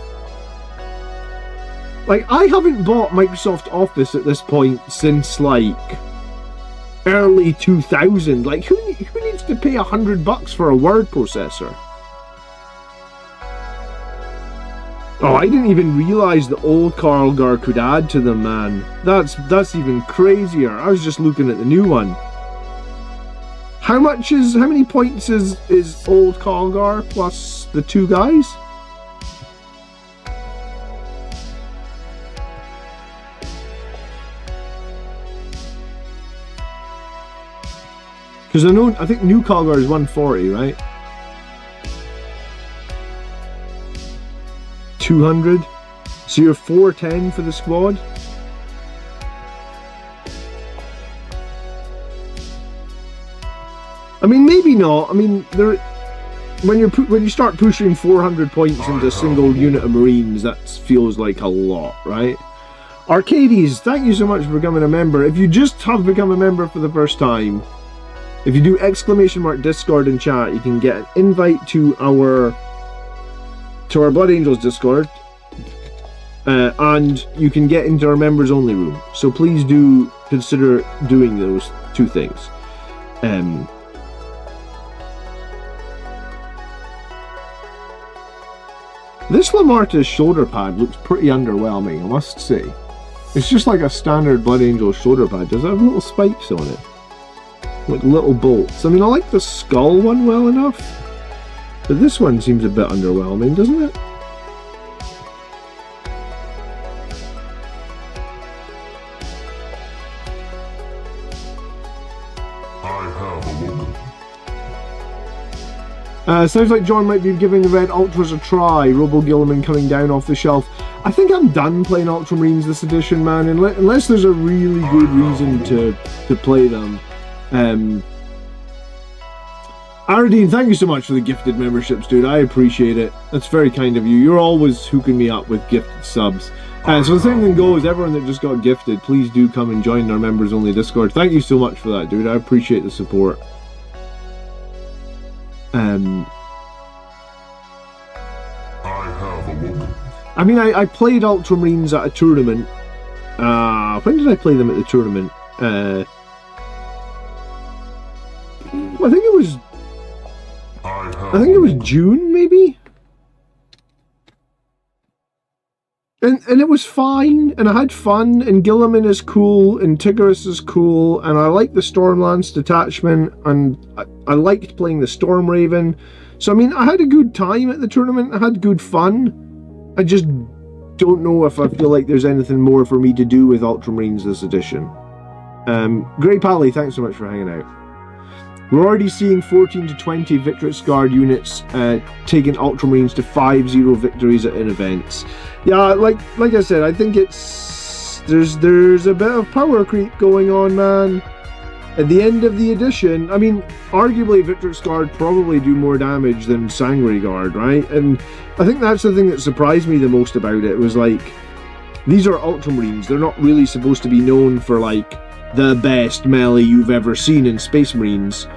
Like, I haven't bought Microsoft Office at this point since, like, early 2000. Like, who needs to pay $100 for a word processor? Oh, I didn't even realise the old Kalgar could add to them, man. That's even crazier. I was just looking at the new one. How many points is old Kalgar plus the 2 guys? Because I think new Kalgar is 140, right? 200. So you're 410 for the squad. I mean, maybe not. I mean, when you start pushing 400 points into a single unit of Marines, that feels like a lot, right? Arcades, thank you so much for becoming a member. If you just have become a member for the first time, if you do ! Discord in chat, you can get an invite to our Blood Angels Discord, and you can get into our members only room. So please do consider doing those 2 things. This Lamarta's shoulder pad looks pretty underwhelming, I must say. It's just like a standard Blood Angel shoulder pad. Does it have little spikes on it? Like little bolts. I mean, I like the skull one well enough, but this one seems a bit underwhelming, doesn't it? Sounds like John might be giving the Red Ultras a try. Robo Gilliman coming down off the shelf. I think I'm done playing Ultramarines this edition, man, unless there's a really good reason to play them. Aradine, thank you so much for the gifted memberships, dude. I appreciate it. That's very kind of you. You're always hooking me up with gifted subs. So the same thing goes, everyone that just got gifted, please do come and join our members only Discord. Thank you so much for that, dude. I appreciate the support. I mean, I played Ultramarines at a tournament. When did I play them at the tournament? I think it was June, maybe? And it was fine, and I had fun, and Gilliman is cool, and Tigris is cool, and I like the Stormlance detachment, and I liked playing the Storm Raven. So, I mean, I had a good time at the tournament, I had good fun. I just don't know if I feel like there's anything more for me to do with Ultramarines this edition. Grey Pally, thanks so much for hanging out. We're already seeing 14 to 20 Victrix Guard units taking Ultramarines to 5-0 victories at events. Yeah, like I said, I think there's a bit of power creep going on, man. At the end of the edition, I mean, arguably Victrix Guard probably do more damage than Sangre Guard, right? And I think that's the thing that surprised me the most about it, was like, these are Ultramarines. They're not really supposed to be known for like the best melee you've ever seen in Space Marines,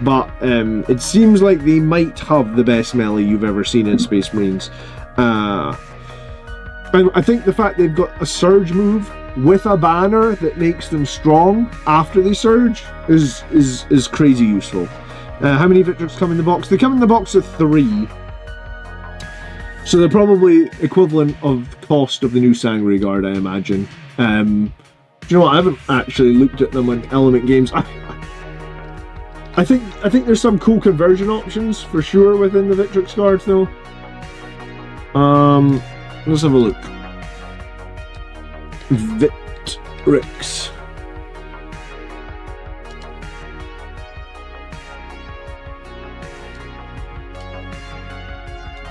but it seems like they might have the best melee you've ever seen in Space Marines. And I think the fact they've got a surge move with a banner that makes them strong after they surge is crazy useful. How many Victrix come in the box? They come in the box of 3. So they're probably equivalent of the cost of the new Sangre Guard, I imagine. Do you know what? I haven't actually looked at them on Element Games. I think there's some cool conversion options for sure within the Victrix Guard, though. Let's have a look. Victrix.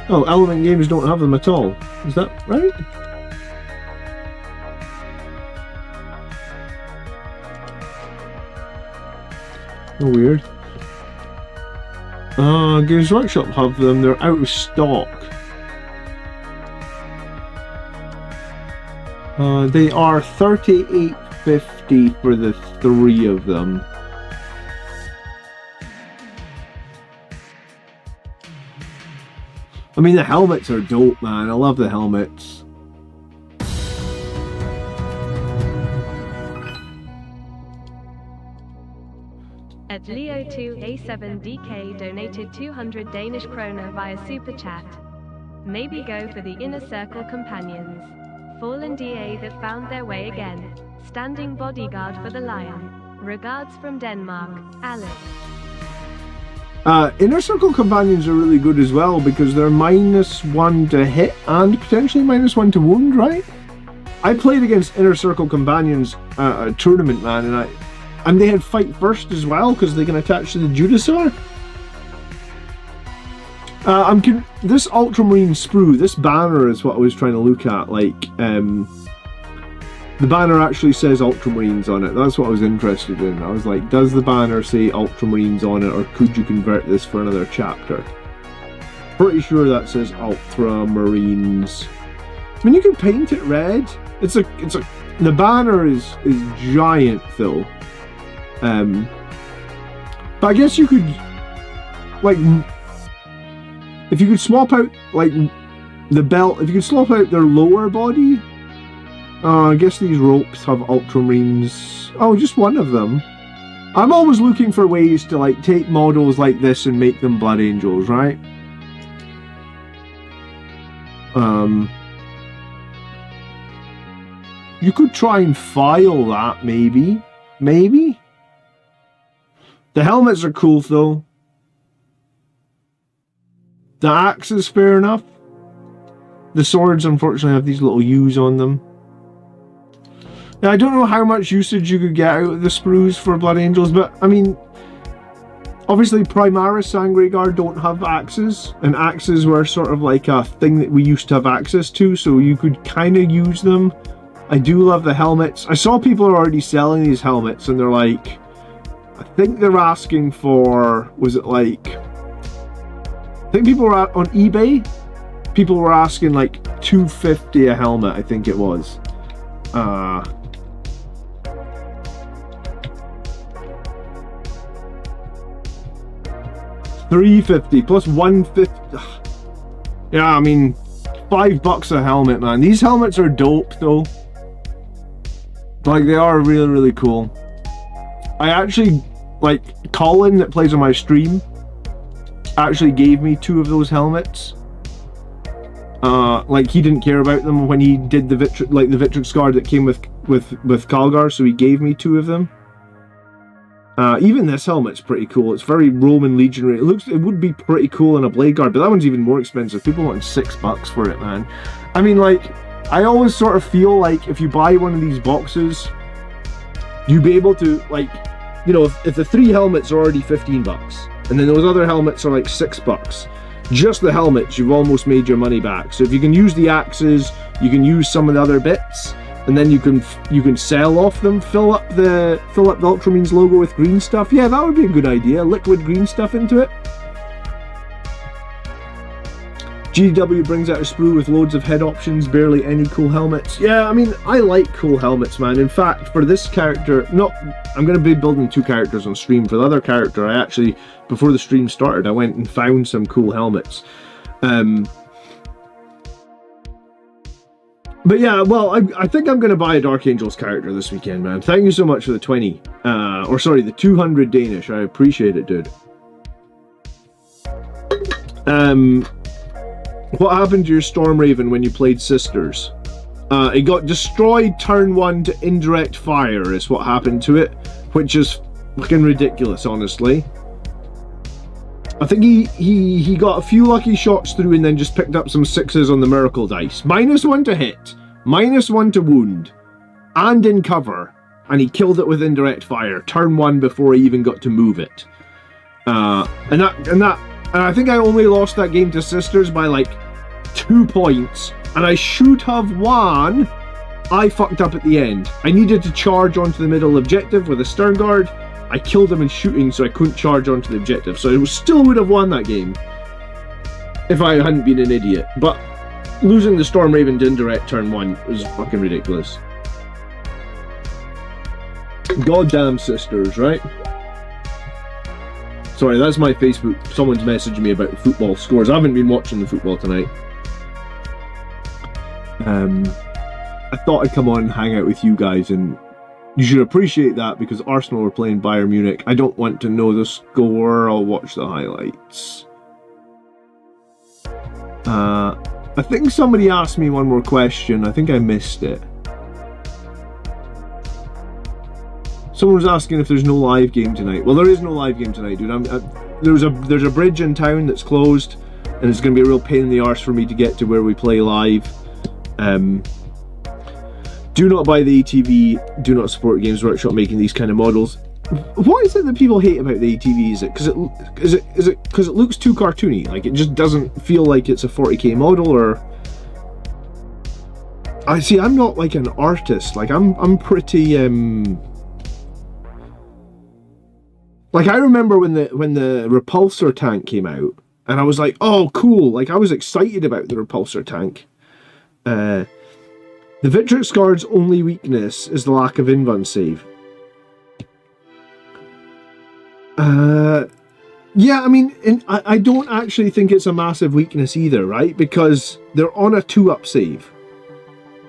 Oh, Element Games don't have them at all. Is that right? Oh, weird. Games Workshop have them. They're out of stock. They are $38.50 for the 3 of them. I mean, the helmets are dope, man. I love the helmets. At Leo2A7DK donated 200 Danish kroner via Super Chat. Maybe go for the Inner Circle Companions. Fallen DA that found their way again. Standing bodyguard for the Lion. Regards from Denmark, Alex. Inner Circle Companions are really good as well because they're -1 to hit and potentially -1 to wound, right? I played against Inner Circle Companions at a tournament, man, and they had fight first as well because they can attach to the Judiciar. This Ultramarine sprue, this banner is what I was trying to look at. Like, the banner actually says Ultramarines on it. That's what I was interested in. I was like, does the banner say Ultramarines on it, or could you convert this for another chapter? Pretty sure that says Ultramarines. I mean, you can paint it red. The banner is giant though. But I guess you could, like, if you could swap out, like, the belt, if you could swap out their lower body, I guess these ropes have Ultramarines. Oh, just one of them. I'm always looking for ways to, like, take models like this and make them Blood Angels, right? You could try and file that, maybe. Maybe? The helmets are cool, though. The axe is fair enough. The swords, unfortunately, have these little U's on them. Now, I don't know how much usage you could get out of the sprues for Blood Angels, but, I mean, obviously Primaris Sangre Guard don't have axes, and axes were sort of like a thing that we used to have access to, so you could kind of use them. I do love the helmets. I saw people are already selling these helmets, and they're like, I think they're asking for, was it like, I think people were on eBay, people were asking like $250 a helmet, I think it was. $350 plus $150. Yeah, I mean, $5 a helmet, man. These helmets are dope though. Like, they are really, really cool. I actually, like, Colin that plays on my stream actually gave me 2 of those helmets. Like, he didn't care about them when he did the Victrix Guard that came with Calgar, so he gave me 2 of them. Even this helmet's pretty cool. It's very Roman legionary. It would be pretty cool in a Blade Guard, but that one's even more expensive. People want $6 for it, man. I mean, like, I always sort of feel like if you buy one of these boxes, you'd be able to, like, you know, if the 3 helmets are already $15, and then those other helmets are like $6, just the helmets, you've almost made your money back. So if you can use the axes, you can use some of the other bits, and then you can sell off them, fill up the Ultramarines logo with green stuff. Yeah, that would be a good idea. Liquid green stuff into it. GW brings out a sprue with loads of head options, barely any cool helmets. Yeah, I mean, I like cool helmets, man. In fact, for this character, I'm going to be building 2 characters on stream. For the other character, I actually, before the stream started, I went and found some cool helmets. But yeah, well, I think I'm going to buy a Dark Angels character this weekend, man. Thank you so much for the 20. Or sorry, the 200 Danish. I appreciate it, dude. What happened to your Storm Raven when you played Sisters? It got destroyed turn 1 to indirect fire is what happened to it, which is fucking ridiculous, honestly. I think he got a few lucky shots through and then just picked up some 6s on the miracle dice. -1 to hit, -1 to wound, and in cover, and he killed it with indirect fire turn 1 before he even got to move it. And I think I only lost that game to Sisters by like 2 points, and I should have won. I fucked up at the end. I needed to charge onto the middle objective with a stern guard. I killed him in shooting, so I couldn't charge onto the objective. So I still would have won that game if I hadn't been an idiot. But losing the Storm Raven to indirect turn 1 was fucking ridiculous. Goddamn Sisters, right? Sorry, that's my Facebook. Someone's messaging me about football scores. I haven't been watching the football tonight. I thought I'd come on and hang out with you guys, and you should appreciate that because Arsenal were playing Bayern Munich. I don't want to know the score. I'll watch the highlights. I think somebody asked me one more question. I think I missed it. Someone was asking if there's no live game tonight. Well, there is no live game tonight, dude. There's a bridge in town that's closed, and it's going to be a real pain in the arse for me to get to where we play live. Do not buy the ATV. Do not support Games Workshop making these kind of models. What is it that people hate about the ATV? Is it because it looks too cartoony? Like it just doesn't feel like it's a 40k model, or I see. I'm not like an artist. Like I'm pretty like I remember when the repulsor tank came out, and I was like, oh cool. Like I was excited about the repulsor tank. The Victrix Guard's only weakness is the lack of invuln save. Yeah, I mean, I don't actually think it's a massive weakness either, right? Because they're on a 2-up save.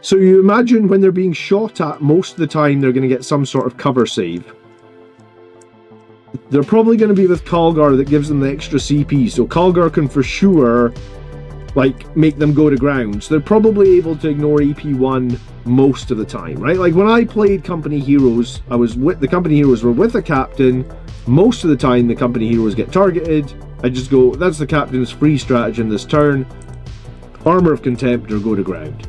So you imagine when they're being shot at, most of the time they're going to get some sort of cover save. They're probably going to be with Calgar that gives them the extra CP, so Calgar can for sure like make them go to ground. So they're probably able to ignore EP1 most of the time, right? Like when I played Company Heroes, the Company Heroes were with a captain. Most of the time the Company Heroes get targeted. I just go, that's the captain's free stratagem this turn. Armor of Contempt or go to ground.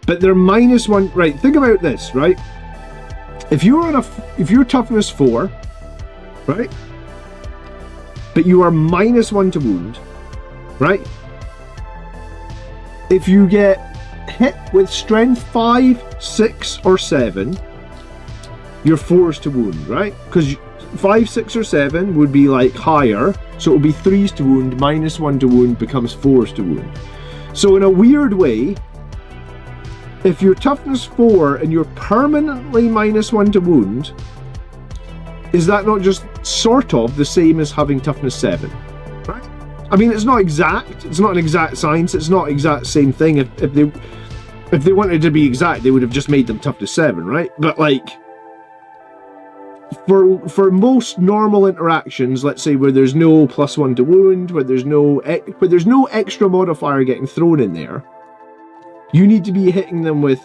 But they're -1, right? Think about this, right? If you're toughness 4, right? But you are -1 to wound, right? If you get hit with strength 5, 6, or 7, you're 4s to wound, right? Because 5, 6, or 7 would be like higher, so it would be 3s to wound, -1 to wound becomes 4s to wound. So in a weird way, if you're toughness 4 and you're permanently -1 to wound, is that not just sort of the same as having toughness 7? Right? I mean, it's not exact. It's not an exact science. It's not exact same thing. If they wanted to be exact, they would have just made them toughness 7, right? But like, for most normal interactions, let's say where there's no +1 to wound, where there's no extra modifier getting thrown in there, you need to be hitting them with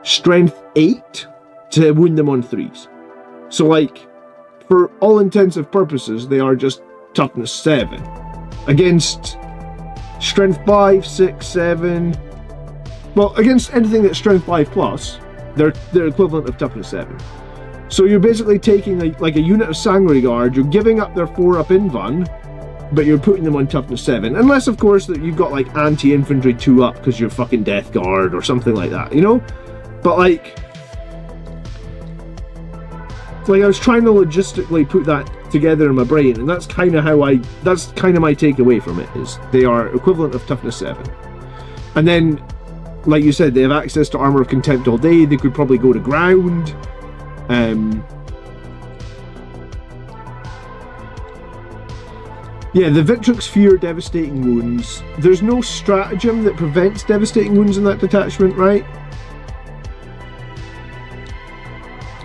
strength 8 to wound them on 3s. So like, for all intensive purposes, they are just toughness 7 against strength 5, 6, 7, Well, against anything that's strength 5 plus, they're equivalent of toughness 7. So you're basically taking like a unit of Sangre Guard, you're giving up their 4-up invuln, but you're putting them on toughness 7. Unless, of course, that you've got like anti-infantry 2-up because you're fucking Death Guard or something like that, you know? But like I was trying to logistically put that together in my brain, and that's kind of that's kind of my takeaway from it, is they are equivalent of toughness 7. And then, like you said, they have access to Armor of Contempt all day, they could probably go to ground. Yeah, the Victrix fear devastating wounds. There's no stratagem that prevents devastating wounds in that detachment, right?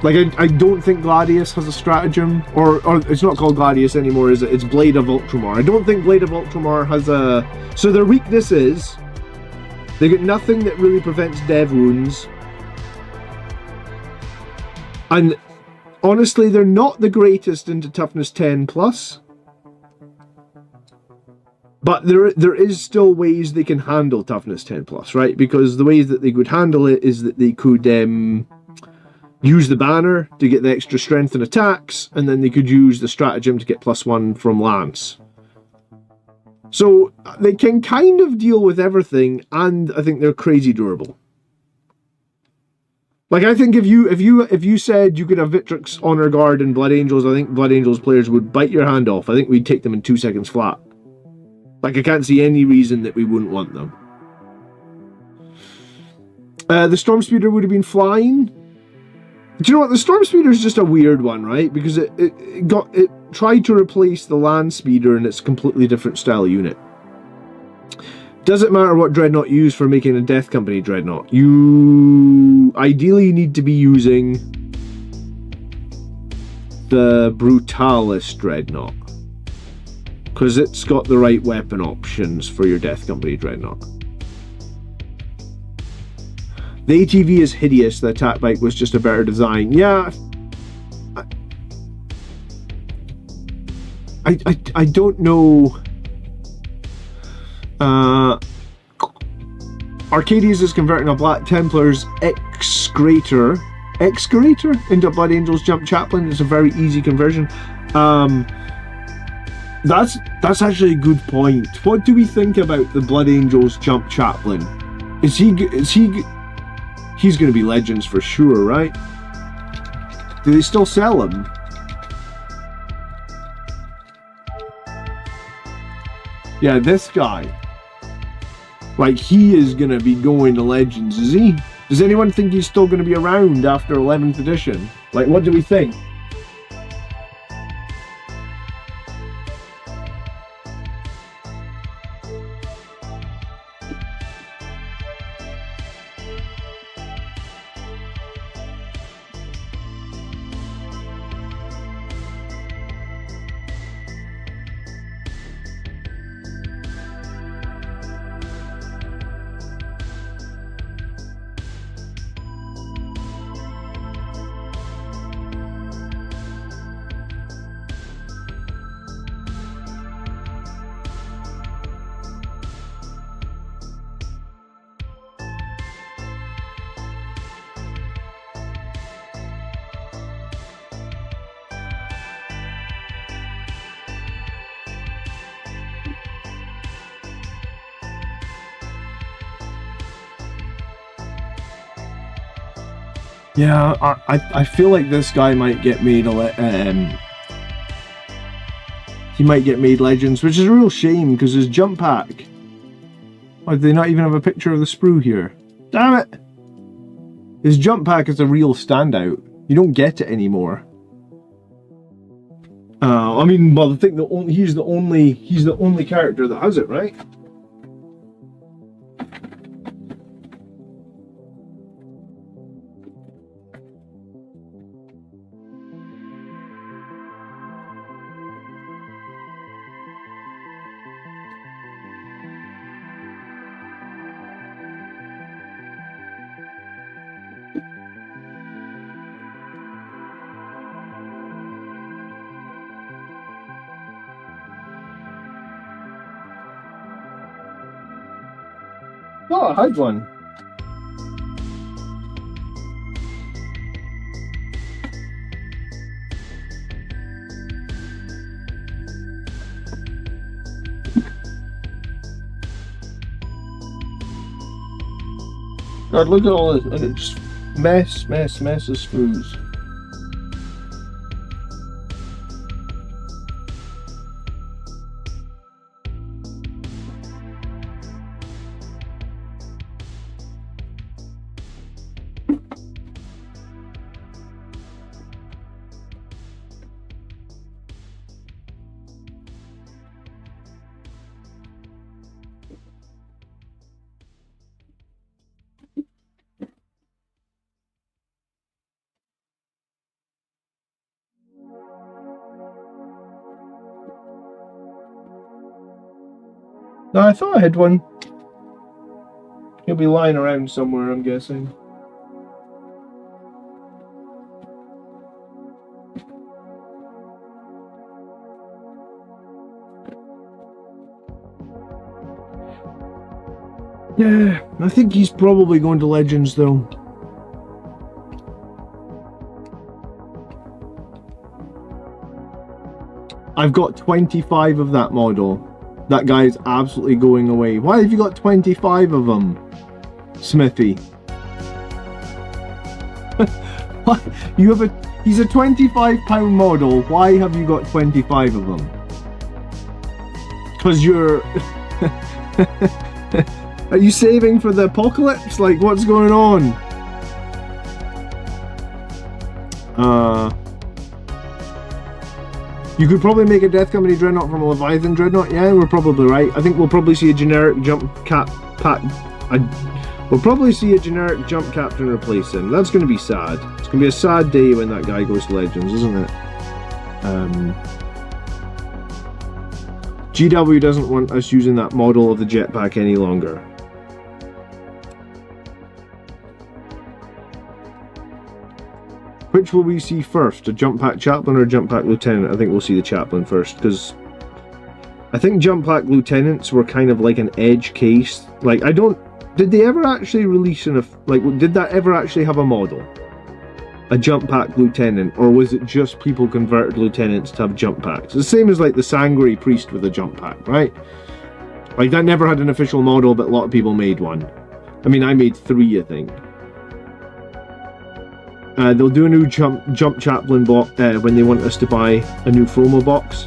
Like, I don't think Gladius has a stratagem, or it's not called Gladius anymore, is it? It's Blade of Ultramar. I don't think Blade of Ultramar has a... So their weakness is, they get nothing that really prevents dev wounds. And honestly, they're not the greatest into toughness 10 plus. But there is still ways they can handle toughness 10 plus, right? Because the ways that they could handle it is that they could use the banner to get the extra strength and attacks, and then they could use the stratagem to get +1 from Lance. So they can kind of deal with everything, and I think they're crazy durable. Like, I think if you said you could have Victrix, Honor Guard, and Blood Angels, I think Blood Angels players would bite your hand off. I think we'd take them in 2 seconds flat. Like, I can't see any reason that we wouldn't want them. The Storm Speeder would have been flying. Do you know what? The Storm Speeder is just a weird one, right? Because it tried to replace the Land Speeder, and it's a completely different style unit. Doesn't matter what Dreadnought you use for making a Death Company Dreadnought. You ideally need to be using the Brutalis Dreadnought, because it's got the right weapon options for your Death Company Dreadnought. The ATV is hideous, the attack bike was just a better design. Yeah. I don't know. Arcadius is converting a Black Templar's Excrator into Blood Angel's Jump Chaplain. It's a very easy conversion. That's actually a good point. What do we think about the Blood Angel's Jump Chaplain? He's going to be Legends for sure, right? Do they still sell him? Yeah, this guy. Like, he is going to be going to Legends, is he? Does anyone think he's still going to be around after 11th edition? Like, what do we think? Yeah, I feel like this guy might get made he might get made Legends, which is a real shame because his jump pack. Or do they not even have a picture of the sprue here? Damn it! His jump pack is a real standout. You don't get it anymore. I mean, well, I think he's the only character that has it, right? Oh, I had one. God, look at all this, and it's just mess of screws. No, I thought I had one. He'll be lying around somewhere, I'm guessing. Yeah, I think he's probably going to Legends though. I've got 25 of that model. That guy's absolutely going away. Why have you got 25 of them, Smithy? What? You have a... He's a £25 model. Why have you got 25 of them? Because you're... Are you saving for the apocalypse? Like, what's going on? You could probably make a Death Company Dreadnought from a Leviathan Dreadnought. Yeah, we're probably right. I think we'll probably see a generic jump cap pack. We'll probably see a generic jump captain replace him. That's going to be sad. It's going to be a sad day when that guy goes to Legends, isn't it? GW doesn't want us using that model of the jetpack any longer. Which will we see first? A jump pack chaplain or a jump pack lieutenant? I think we'll see the chaplain first, because I think jump pack lieutenants were kind of like an edge case. Like, I don't... Did they ever actually release did that ever actually have a model? A jump pack lieutenant? Or was it just people converted lieutenants to have jump packs? It's the same as like the Sangre priest with a jump pack, right? Like, that never had an official model, but a lot of people made one. I mean, I made 3, I think. They'll do a new jump chaplain box when they want us to buy a new FOMO box.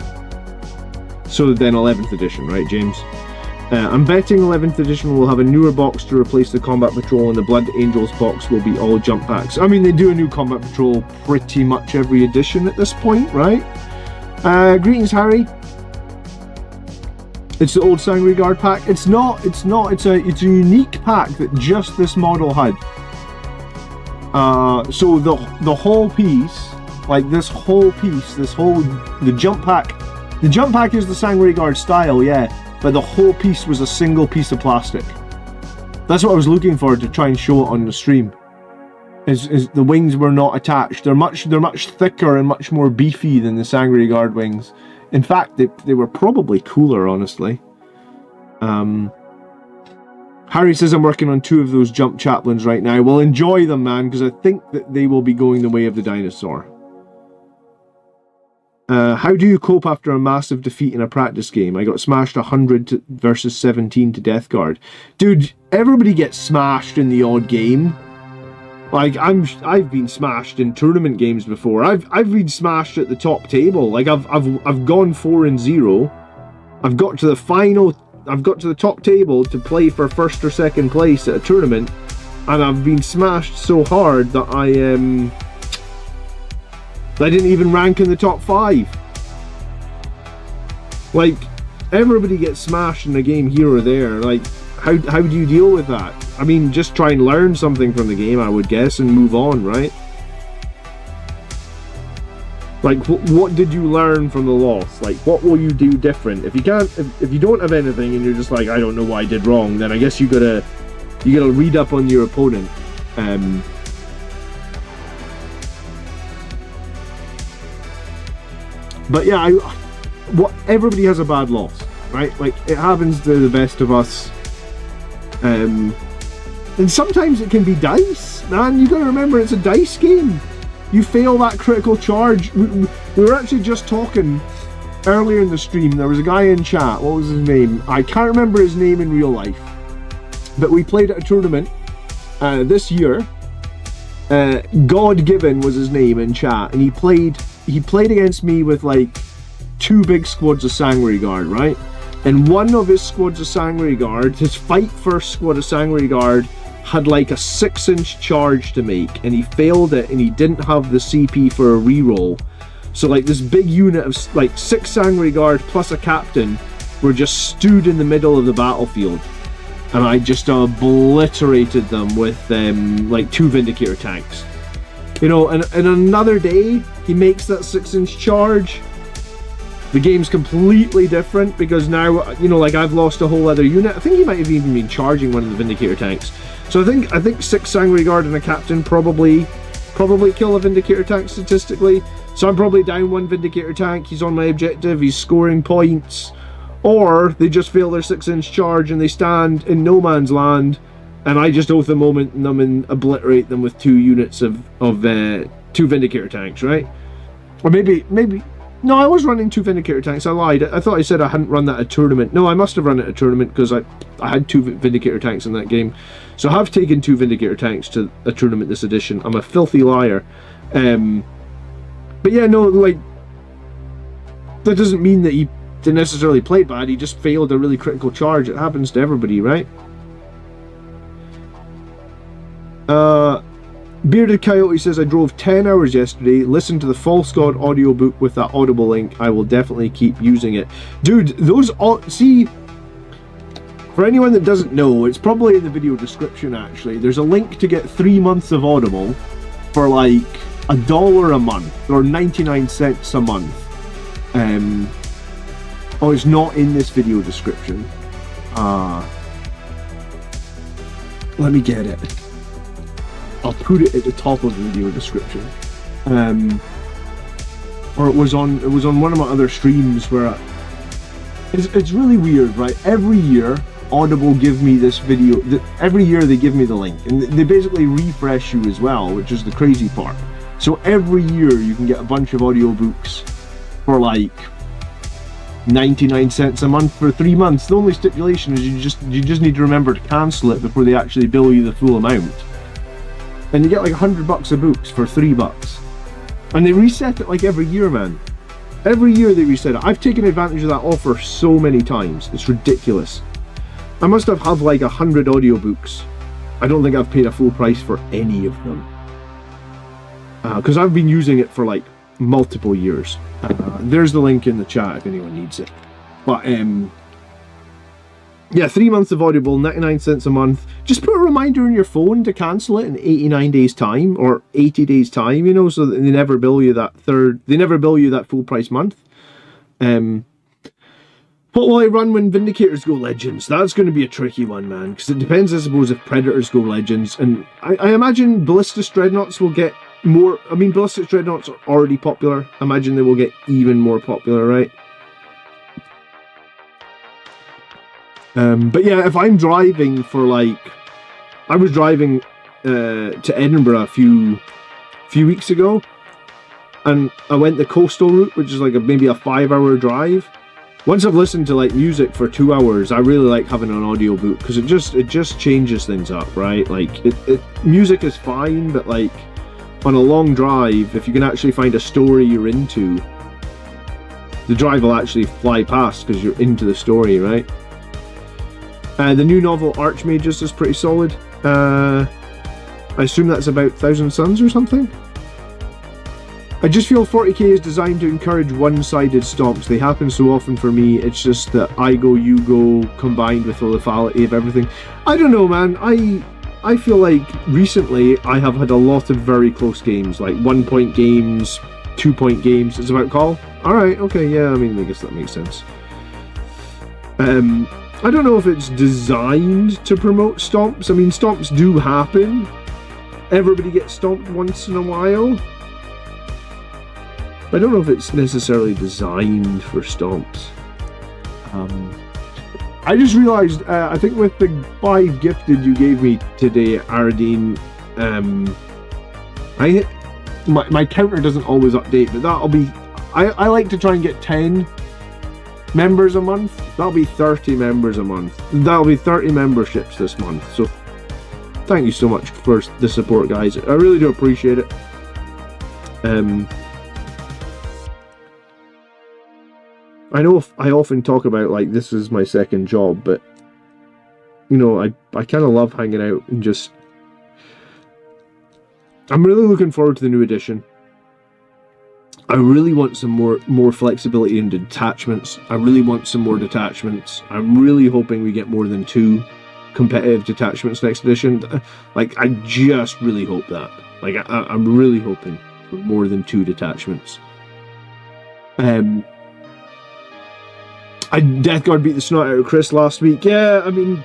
So then 11th edition, right, James? I'm betting 11th edition will have a newer box to replace the Combat Patrol, and the Blood Angels box will be all jump packs. I mean, they do a new Combat Patrol pretty much every edition at this point, right? Greetings, Harry. It's the old Sangre Guard pack. It's not. It's a unique pack that just this model had. So the whole piece, like the jump pack is the Sangre Guard style, yeah, but the whole piece was a single piece of plastic. That's what I was looking for to try and show it on the stream. Is the wings were not attached. They're much thicker and much more beefy than the Sangre Guard wings. In fact, they were probably cooler, honestly. Harry says I'm working on 2 of those jump chaplains right now. Well, enjoy them, man, because I think that they will be going the way of the dinosaur. How do you cope after a massive defeat in a practice game? I got smashed 100 versus 17 to Death Guard. Dude, everybody gets smashed in the odd game. Like, I've been smashed in tournament games before. I've been smashed at the top table. Like, I've gone 4-0. I've got to the top table to play for 1st or 2nd place at a tournament, and I've been smashed so hard that I didn't even rank in the top 5. Like, everybody gets smashed in a game here or there. Like, how do you deal with that? I mean, just try and learn something from the game, I would guess, and move on, right? Like, what did you learn from the loss? Like, what will you do different? If you can't, if you don't have anything and you're just like, I don't know what I did wrong, then I guess you gotta read up on your opponent. But yeah, everybody has a bad loss, right? Like, it happens to the best of us. And sometimes it can be dice, man. You gotta remember, it's a dice game. You fail that critical charge. We were actually just talking earlier in the stream. There was a guy in chat. What was his name? I can't remember his name in real life. But we played at a tournament. this year. God Given was his name in chat, and he played against me with like 2 big squads of Sangre Guard, right? And one of his squads of Sangre Guard, his fight first squad of Sangre Guard, had like a 6-inch charge to make, and he failed it, and he didn't have the CP for a reroll. So like this big unit of like 6 Sangre Guard plus a captain were just stood in the middle of the battlefield, and I just obliterated them with like 2 Vindicator tanks. You know, and another day he makes that 6-inch charge. The game's completely different because now, you know, like I've lost a whole other unit. I think he might have even been charging one of the Vindicator tanks. So I think 6 Sangre Guard and a captain probably kill a Vindicator tank statistically. So I'm probably down 1 Vindicator tank. He's on my objective. He's scoring points. Or they just fail their 6-inch charge and they stand in no man's land, and I just oath a moment and them and obliterate them with 2 units of 2 Vindicator tanks, right? Or maybe no, I was running 2 Vindicator tanks. I lied. I thought I said I hadn't run that at a tournament. No, I must have run it at a tournament because I had 2 Vindicator tanks in that game. So I have taken 2 Vindicator tanks to a tournament this edition. I'm a filthy liar. But yeah, no, like that doesn't mean that he didn't necessarily play bad. He just failed a really critical charge. It happens to everybody, right? Bearded Coyote says, I drove 10 hours yesterday, listened to the False God audiobook with that Audible link. I will definitely keep using it. Dude, those see, for anyone that doesn't know, it's probably in the video description actually. There's a link to get 3 months of Audible for like $1 a month or 99 cents a month. Oh, it's not in this video description. Let me get it. I'll put it at the top of the video description. Or it was on one of my other streams where it's really weird, right? Every year Audible give me this video. Every year they give me the link, and they basically refresh you as well, which is the crazy part. So every year you can get a bunch of audiobooks for like 99 cents a month for 3 months. The only stipulation is you just need to remember to cancel it before they actually bill you the full amount. And you get like $100 of books for $3. And they reset it like every year, man. Every year they reset it. I've taken advantage of that offer so many times. It's ridiculous. I must have had like 100 audiobooks. I don't think I've paid a full price for any of them. Because I've been using it for like multiple years. There's the link in the chat if anyone needs it. But yeah, 3 months of Audible, 99 cents a month. Just put a reminder on your phone to cancel it in 89 days time or 80 days time, you know, so that they never bill you that full price month. What will I run when Vindicators go Legends? That's going to be a tricky one, man, because it depends, I suppose, if Predators go Legends. And I imagine Ballistic Dreadnoughts will get more. I mean, Ballistic Dreadnoughts are already popular. I imagine they will get even more popular, right? But yeah, if I'm driving for like, I was driving to Edinburgh a few weeks ago, and I went the coastal route, which is like maybe a 5-hour drive. Once I've listened to like music for 2 hours, I really like having an audiobook because it just changes things up, right? Like music is fine, but like on a long drive, if you can actually find a story you're into, the drive will actually fly past because you're into the story, right? The new novel Archmages is pretty solid. I assume that's about Thousand Suns or something. I just feel 40k is designed to encourage one-sided stomps. They happen so often for me. It's just that I go, you go, combined with the lethality of everything. I don't know, man. I feel like recently I have had a lot of very close games, like 1-point games, 2-point games. It's about call. All right, okay, yeah. I mean, I guess that makes sense. I don't know if it's designed to promote stomps. I mean, stomps do happen. Everybody gets stomped once in a while. I don't know if it's necessarily designed for stomps. I just realised, I think with the 5 gifted you gave me today, Aradine, my counter doesn't always update, but that'll be, I like to try and get 10 members a month. That'll be 30 members a month. That'll be 30 memberships this month. So thank you so much for the support, guys. I really do appreciate it. I know I often talk about, like, this is my second job, but, you know, I kind of love hanging out and just... I'm really looking forward to the new edition. I really want some more flexibility in detachments. I really want some more detachments. I'm really hoping we get more than 2 competitive detachments next edition. Like, I just really hope that. Like, I'm really hoping for more than 2 detachments. Death Guard beat the snot out of Chris last week. Yeah, I mean,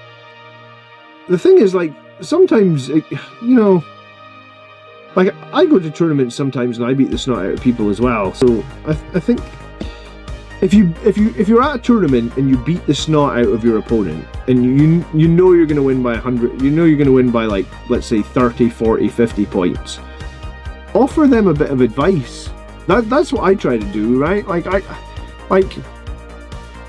the thing is, like, sometimes, you know, like, I go to tournaments sometimes and I beat the snot out of people as well. So I think if you're at a tournament and you beat the snot out of your opponent and you know you're going to win by 100, you know you're going to win by, like, let's say 30, 40, 50 points, offer them a bit of advice. That's what I try to do, right?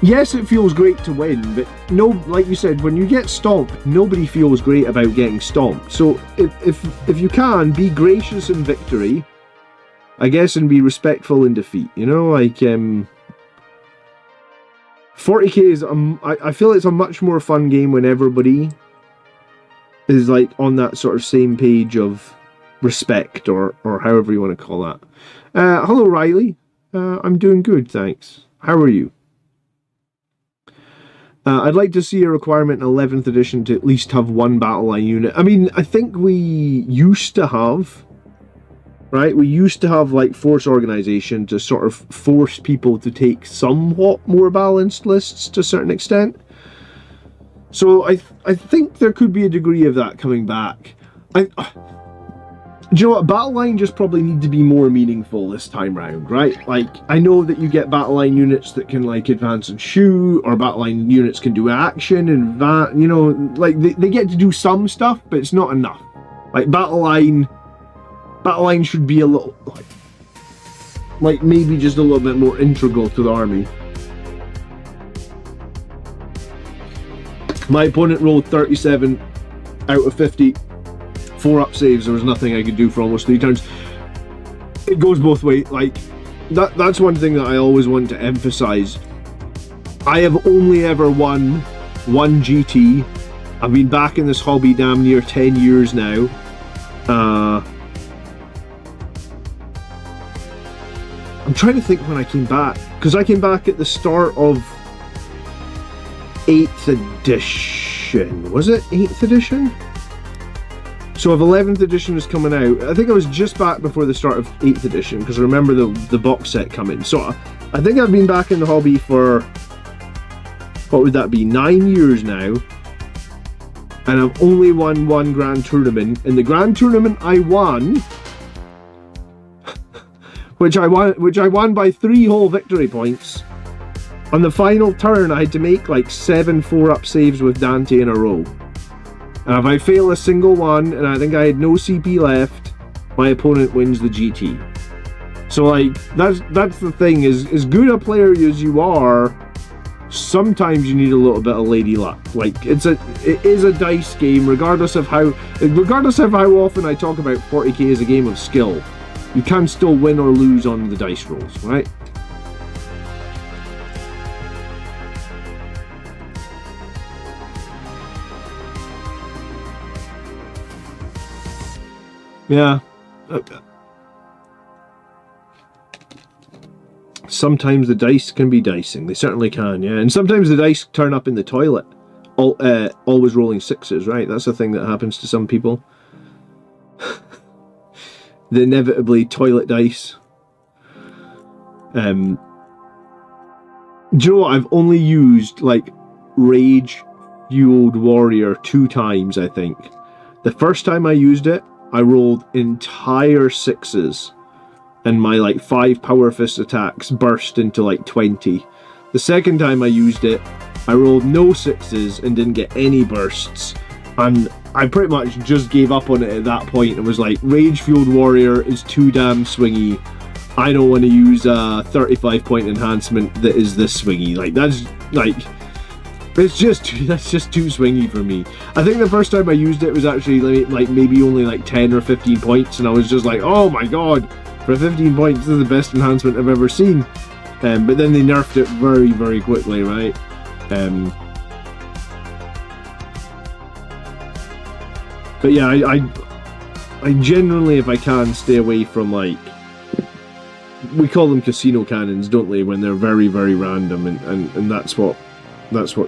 Yes, it feels great to win, but no, like you said, when you get stomped, nobody feels great about getting stomped. So if you can, be gracious in victory, I guess, and be respectful in defeat. You know, like 40k is I feel it's a much more fun game when everybody is, like, on that sort of same page of respect, or however you want to call that. Hello, Riley. I'm doing good, thanks. How are you? I'd like to see a requirement in 11th edition to at least have 1 battle line unit. I mean, I think we used to have, right? We used to have, like, force organization to sort of force people to take somewhat more balanced lists to a certain extent. So I think there could be a degree of that coming back. Do you know what? Battle line just probably need to be more meaningful this time round, right? Like, I know that you get battle line units that can, like, advance and shoot, or battle line units can do action and you know, like, they get to do some stuff, but it's not enough. Like, battle line should be a little, like maybe just a little bit more integral to the army. My opponent rolled 37 out of 50. 4 up saves. There was nothing I could do for almost 3 turns. It goes both ways. Like, that's one thing that I always want to emphasize. I have only ever won 1 GT. I've been back in this hobby damn near 10 years now. I'm trying to think when I came back, because I came back at the start of 8th edition. Was it 8th edition? So if 11th edition is coming out, I think I was just back before the start of 8th edition, because I remember the box set coming. So I think I've been back in the hobby for, what would that be, 9 years now. And I've only won 1 grand tournament. In the grand tournament I won, which I won by 3 whole victory points. On the final turn I had to make like 7 4-up saves with Dante in a row. And if I fail a single one, and I think I had no CP left, my opponent wins the GT. So, like, that's the thing, is as good a player as you are, sometimes you need a little bit of lady luck. Like, it is a dice game, regardless of how often I talk about 40k as a game of skill. You can still win or lose on the dice rolls, right? Yeah. Sometimes the dice can be dicing. They certainly can, yeah. And sometimes the dice turn up in the toilet. Always rolling 6s, right? That's the thing that happens to some people. The inevitably toilet dice. Do you know what? I've only used, like, Rage Fueled Warrior 2 times, I think. The first time I used it, I rolled entire 6s, and my, like, 5 Power Fist attacks burst into, like, 20. The second time I used it, I rolled no 6s and didn't get any bursts, and I pretty much just gave up on it at that point and was like, Rage Fueled Warrior is too damn swingy. I don't want to use a 35 point enhancement that is this swingy. Like, that's, like, That's just too swingy for me. I think the first time I used it was actually like maybe only like 10 or 15 points, and I was just like, oh my god, for 15 points, this is the best enhancement I've ever seen. But then they nerfed it very, very quickly, right? But yeah, I generally, if I can, stay away from, like, we call them casino cannons, don't we? When they're very, very random, and that's what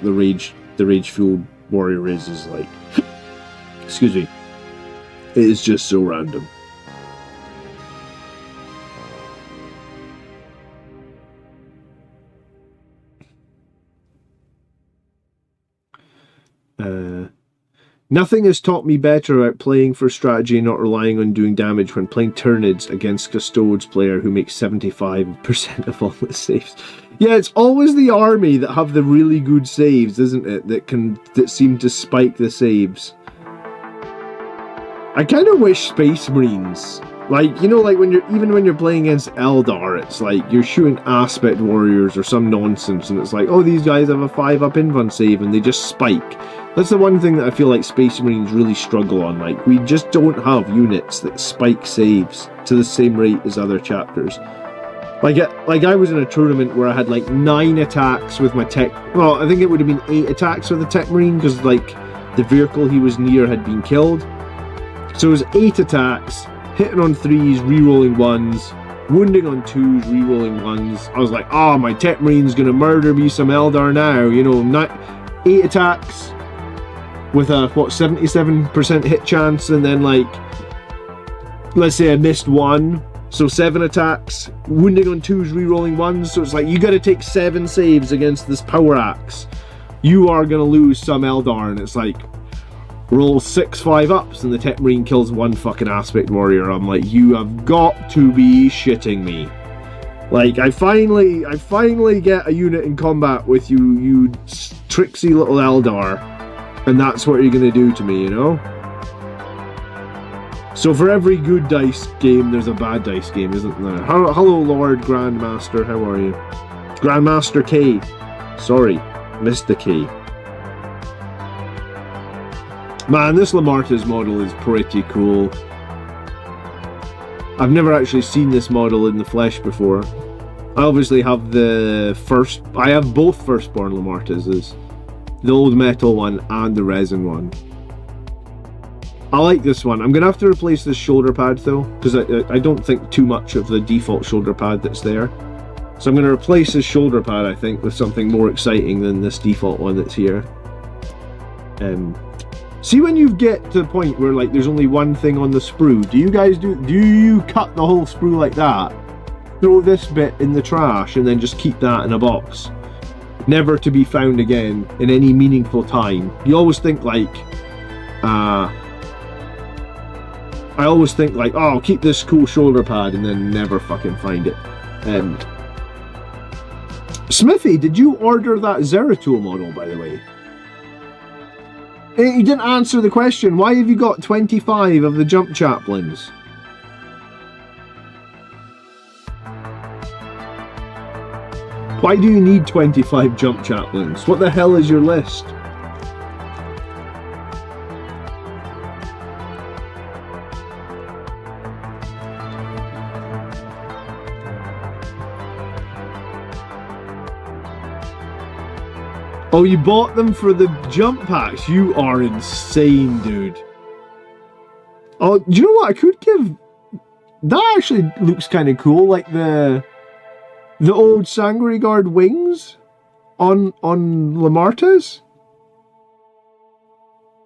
the rage fueled warrior is like. Excuse me. It is just so random. Nothing has taught me better about playing for strategy and not relying on doing damage when playing Tyranids against Custodes player who makes 75% of all the saves. Yeah, it's always the army that have the really good saves, isn't it? That seem to spike the saves. I kind of wish Space Marines, like, you know, like when you're playing against Eldar, it's like you're shooting Aspect Warriors or some nonsense, and it's like, oh, these guys have a 5-up invuln save and they just spike. That's the one thing that I feel like Space Marines really struggle on. Like, we just don't have units that spike saves to the same rate as other chapters. Like I was in a tournament where I had like 9 attacks with my tech. Well, I think it would have been 8 attacks with the Tech Marine because like the vehicle he was near had been killed. So it was 8 attacks, hitting on 3s, rerolling 1s, wounding on 2s, rerolling 1s. I was like, oh, my Tech Marine's gonna murder me some Eldar now. You know, 8 attacks with a, what, 77% hit chance, and then, like, let's say I missed 1, so 7 attacks, wounding on 2s, rerolling 1s, so it's like, you gotta take 7 saves against this power axe. You are gonna lose some Eldar, and it's like, roll 6 5-ups, and the Tech Marine kills 1 fucking Aspect Warrior. I'm like, you have got to be shitting me. Like, I finally get a unit in combat with you tricksy little Eldar, and that's what you're gonna do to me, you know? So for every good dice game, there's a bad dice game, isn't there? Hello, Lord Grandmaster, how are you? Grandmaster K. Sorry, Mr. K. Man, this Lamarta's model is pretty cool. I've never actually seen this model in the flesh before. I obviously have I have both Firstborn Lamartas, the old metal one and the resin one. I like this one. I'm going to have to replace this shoulder pad though, because I don't think too much of the default shoulder pad that's there. So I'm going to replace this shoulder pad, I think, with something more exciting than this default one that's here. See, when you get to the point where like there's only one thing on the sprue, do you cut the whole sprue like that, throw this bit in the trash, and then just keep that in a box, never to be found again in any meaningful time? You always think like, I always think like, oh, I'll keep this cool shoulder pad, and then never fucking find it. Smithy, did you order that Zeratul model, by the way? You didn't answer the question. Why have you got 25 of the jump chaplains? Why do you need 25 jump chaplains? What the hell is your list? Oh, you bought them for the jump packs? You are insane, dude. Oh, do you know what? I could give... That actually looks kind of cool, like the old Sangre Guard wings on Lamarta's.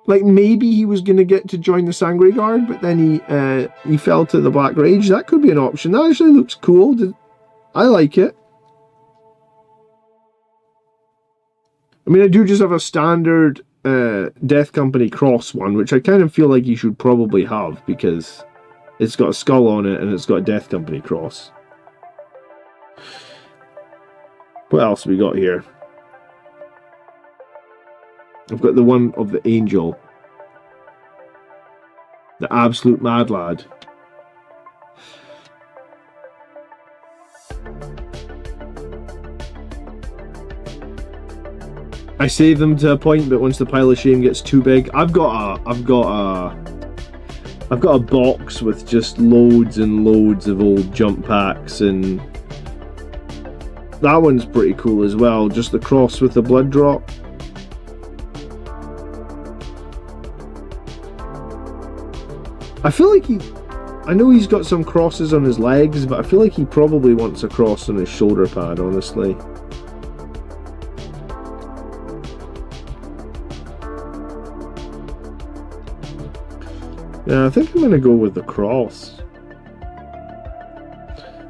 Like, maybe he was going to get to join the Sangre Guard, but then he fell to the Black Rage. That could be an option. That actually looks cool. I like it. I mean, I do just have a standard Death Company Cross one, which I kind of feel like you should probably have, because it's got a skull on it and it's got a Death Company Cross. What else have we got here? I've got the one of the Angel. The absolute mad lad. I save them to a point, but once the pile of shame gets too big, I've got a box with just loads and loads of old jump packs, and that one's pretty cool as well. Just the cross with the blood drop. I feel like I know he's got some crosses on his legs, but I feel like he probably wants a cross on his shoulder pad, honestly. Yeah, I think I'm going to go with the cross.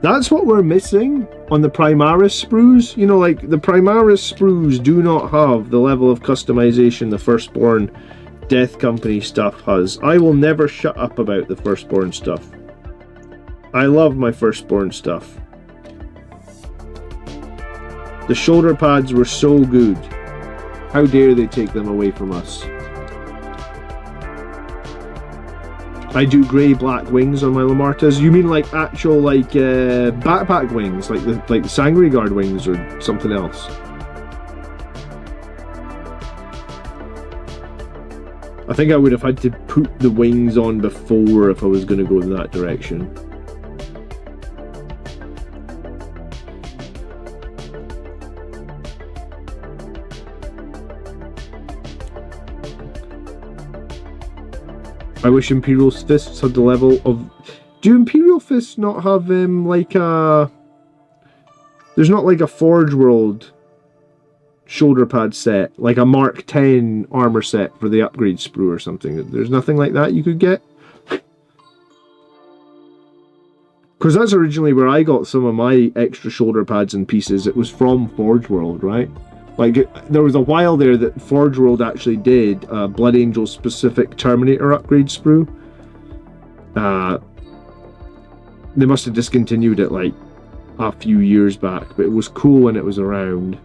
That's what we're missing on the Primaris sprues. You know, like, the Primaris sprues do not have the level of customization the Firstborn Death Company stuff has. I will never shut up about the Firstborn stuff. I love my Firstborn stuff. The shoulder pads were so good. How dare they take them away from us? I do grey-black wings on my Lamartas. You mean like actual like backpack wings, like the Sangre Guard wings, or something else? I think I would have had to put the wings on before if I was going to go in that direction. I wish Imperial Fists had the level of... Do Imperial Fists not have like a... There's not like a Forge World shoulder pad set, like a Mark 10 armor set for the upgrade sprue or something. There's nothing like that you could get? Because that's originally where I got some of my extra shoulder pads and pieces. It was from Forge World, right? Like, there was a while there that Forge World actually did a Blood Angel specific Terminator upgrade sprue. They must have discontinued it like a few years back, but it was cool when it was around.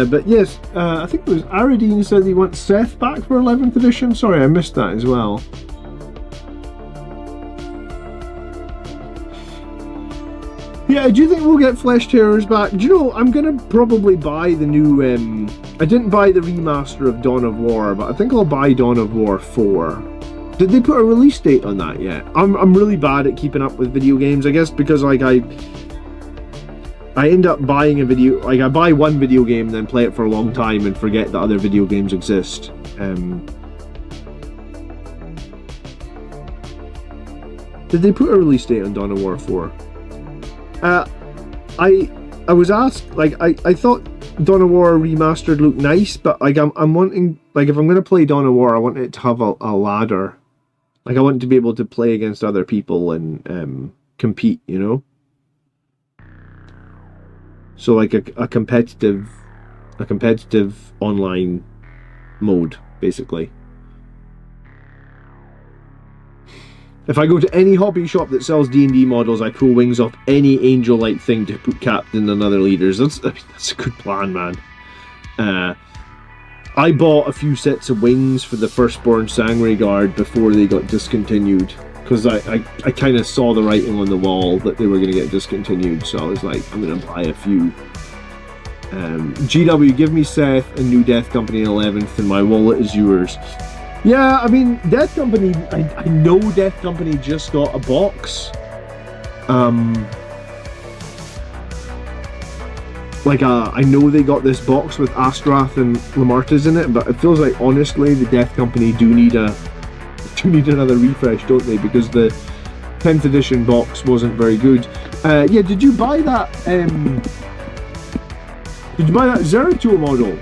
But yes, I think it was Aradine said he wants Seth back for 11th edition. Sorry, I missed that as well. Yeah, do you think we'll get Flesh Terrors back? Do you know, I'm going to probably buy the new... I didn't buy the remaster of Dawn of War, but I think I'll buy Dawn of War 4. Did they put a release date on that yet? I'm really bad at keeping up with video games, I guess, because like I end up buying a video, like I buy one video game then play it for a long time and forget that other video games exist. Did they put a release date on Dawn of War 4? I was asked, like I thought Dawn of War Remastered looked nice, but like I'm wanting, like if I'm going to play Dawn of War, I want it to have a ladder. Like I want to be able to play against other people and compete, you know? So like a competitive online mode, basically. If I go to any hobby shop that sells D&D models, I pull wings off any angel-like thing to put captain and other leaders. That's a good plan, man. I bought a few sets of wings for the Firstborn Sangre Guard before they got discontinued. Because I kind of saw the writing on the wall that they were going to get discontinued, so I was like, I'm going to buy a few. GW, give me Seth and New Death Company in 11th, and my wallet is yours. Yeah, I mean, Death Company, I know Death Company just got a box. I know they got this box with Astrath and Lamartas in it, but it feels like, honestly, the Death Company do need another refresh, don't they? Because the 10th edition box wasn't very good. Yeah, did you buy that Zeratul model?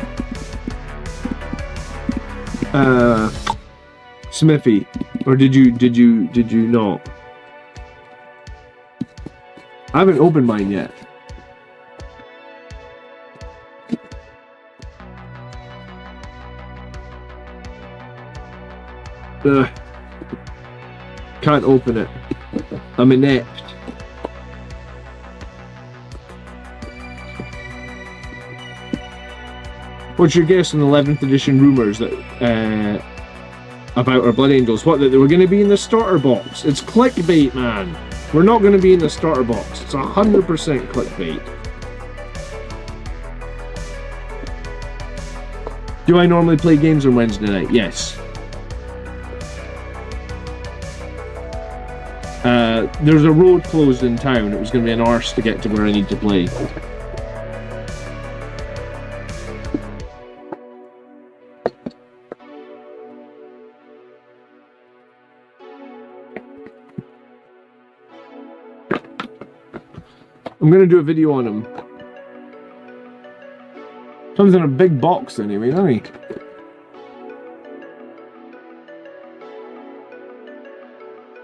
Smithy, or did you not? I haven't opened mine yet. Ugh. Can't open it. I'm inept. What's your guess on the 11th edition rumours that about our Blood Angels? What, that they were going to be in the starter box? It's clickbait, man. We're not going to be in the starter box. It's 100% clickbait. Do I normally play games on Wednesday night? Yes. There's a road closed in town. It was going to be an arse to get to where I need to play. I'm going to do a video on him. Comes in a big box anyway, doesn't he?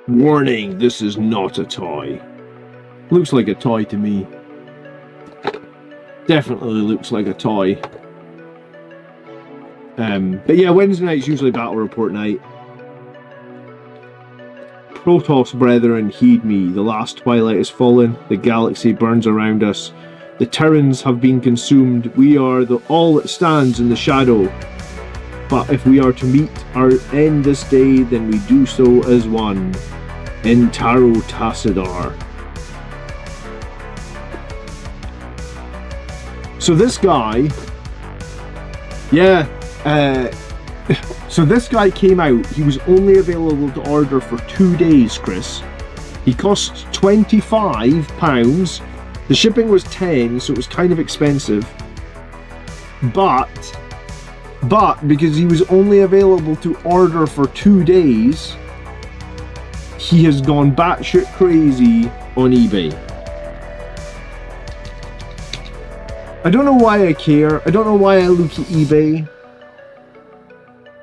Warning, this is not a toy. Looks like a toy to me. Definitely looks like a toy. But yeah, Wednesday night's usually battle report night. Protoss brethren, heed me. The last twilight is fallen. The galaxy burns around us. The Terrans have been consumed. We are all that stands in the shadow. But if we are to meet our end this day, then we do so as one. In Taro Tassadar. So this guy, so this guy came out. He was only available to order for 2 days, Chris. He cost £25. The shipping was 10, so it was kind of expensive. But because he was only available to order for 2 days, he has gone batshit crazy on eBay. I don't know why I care. I don't know why I look at eBay.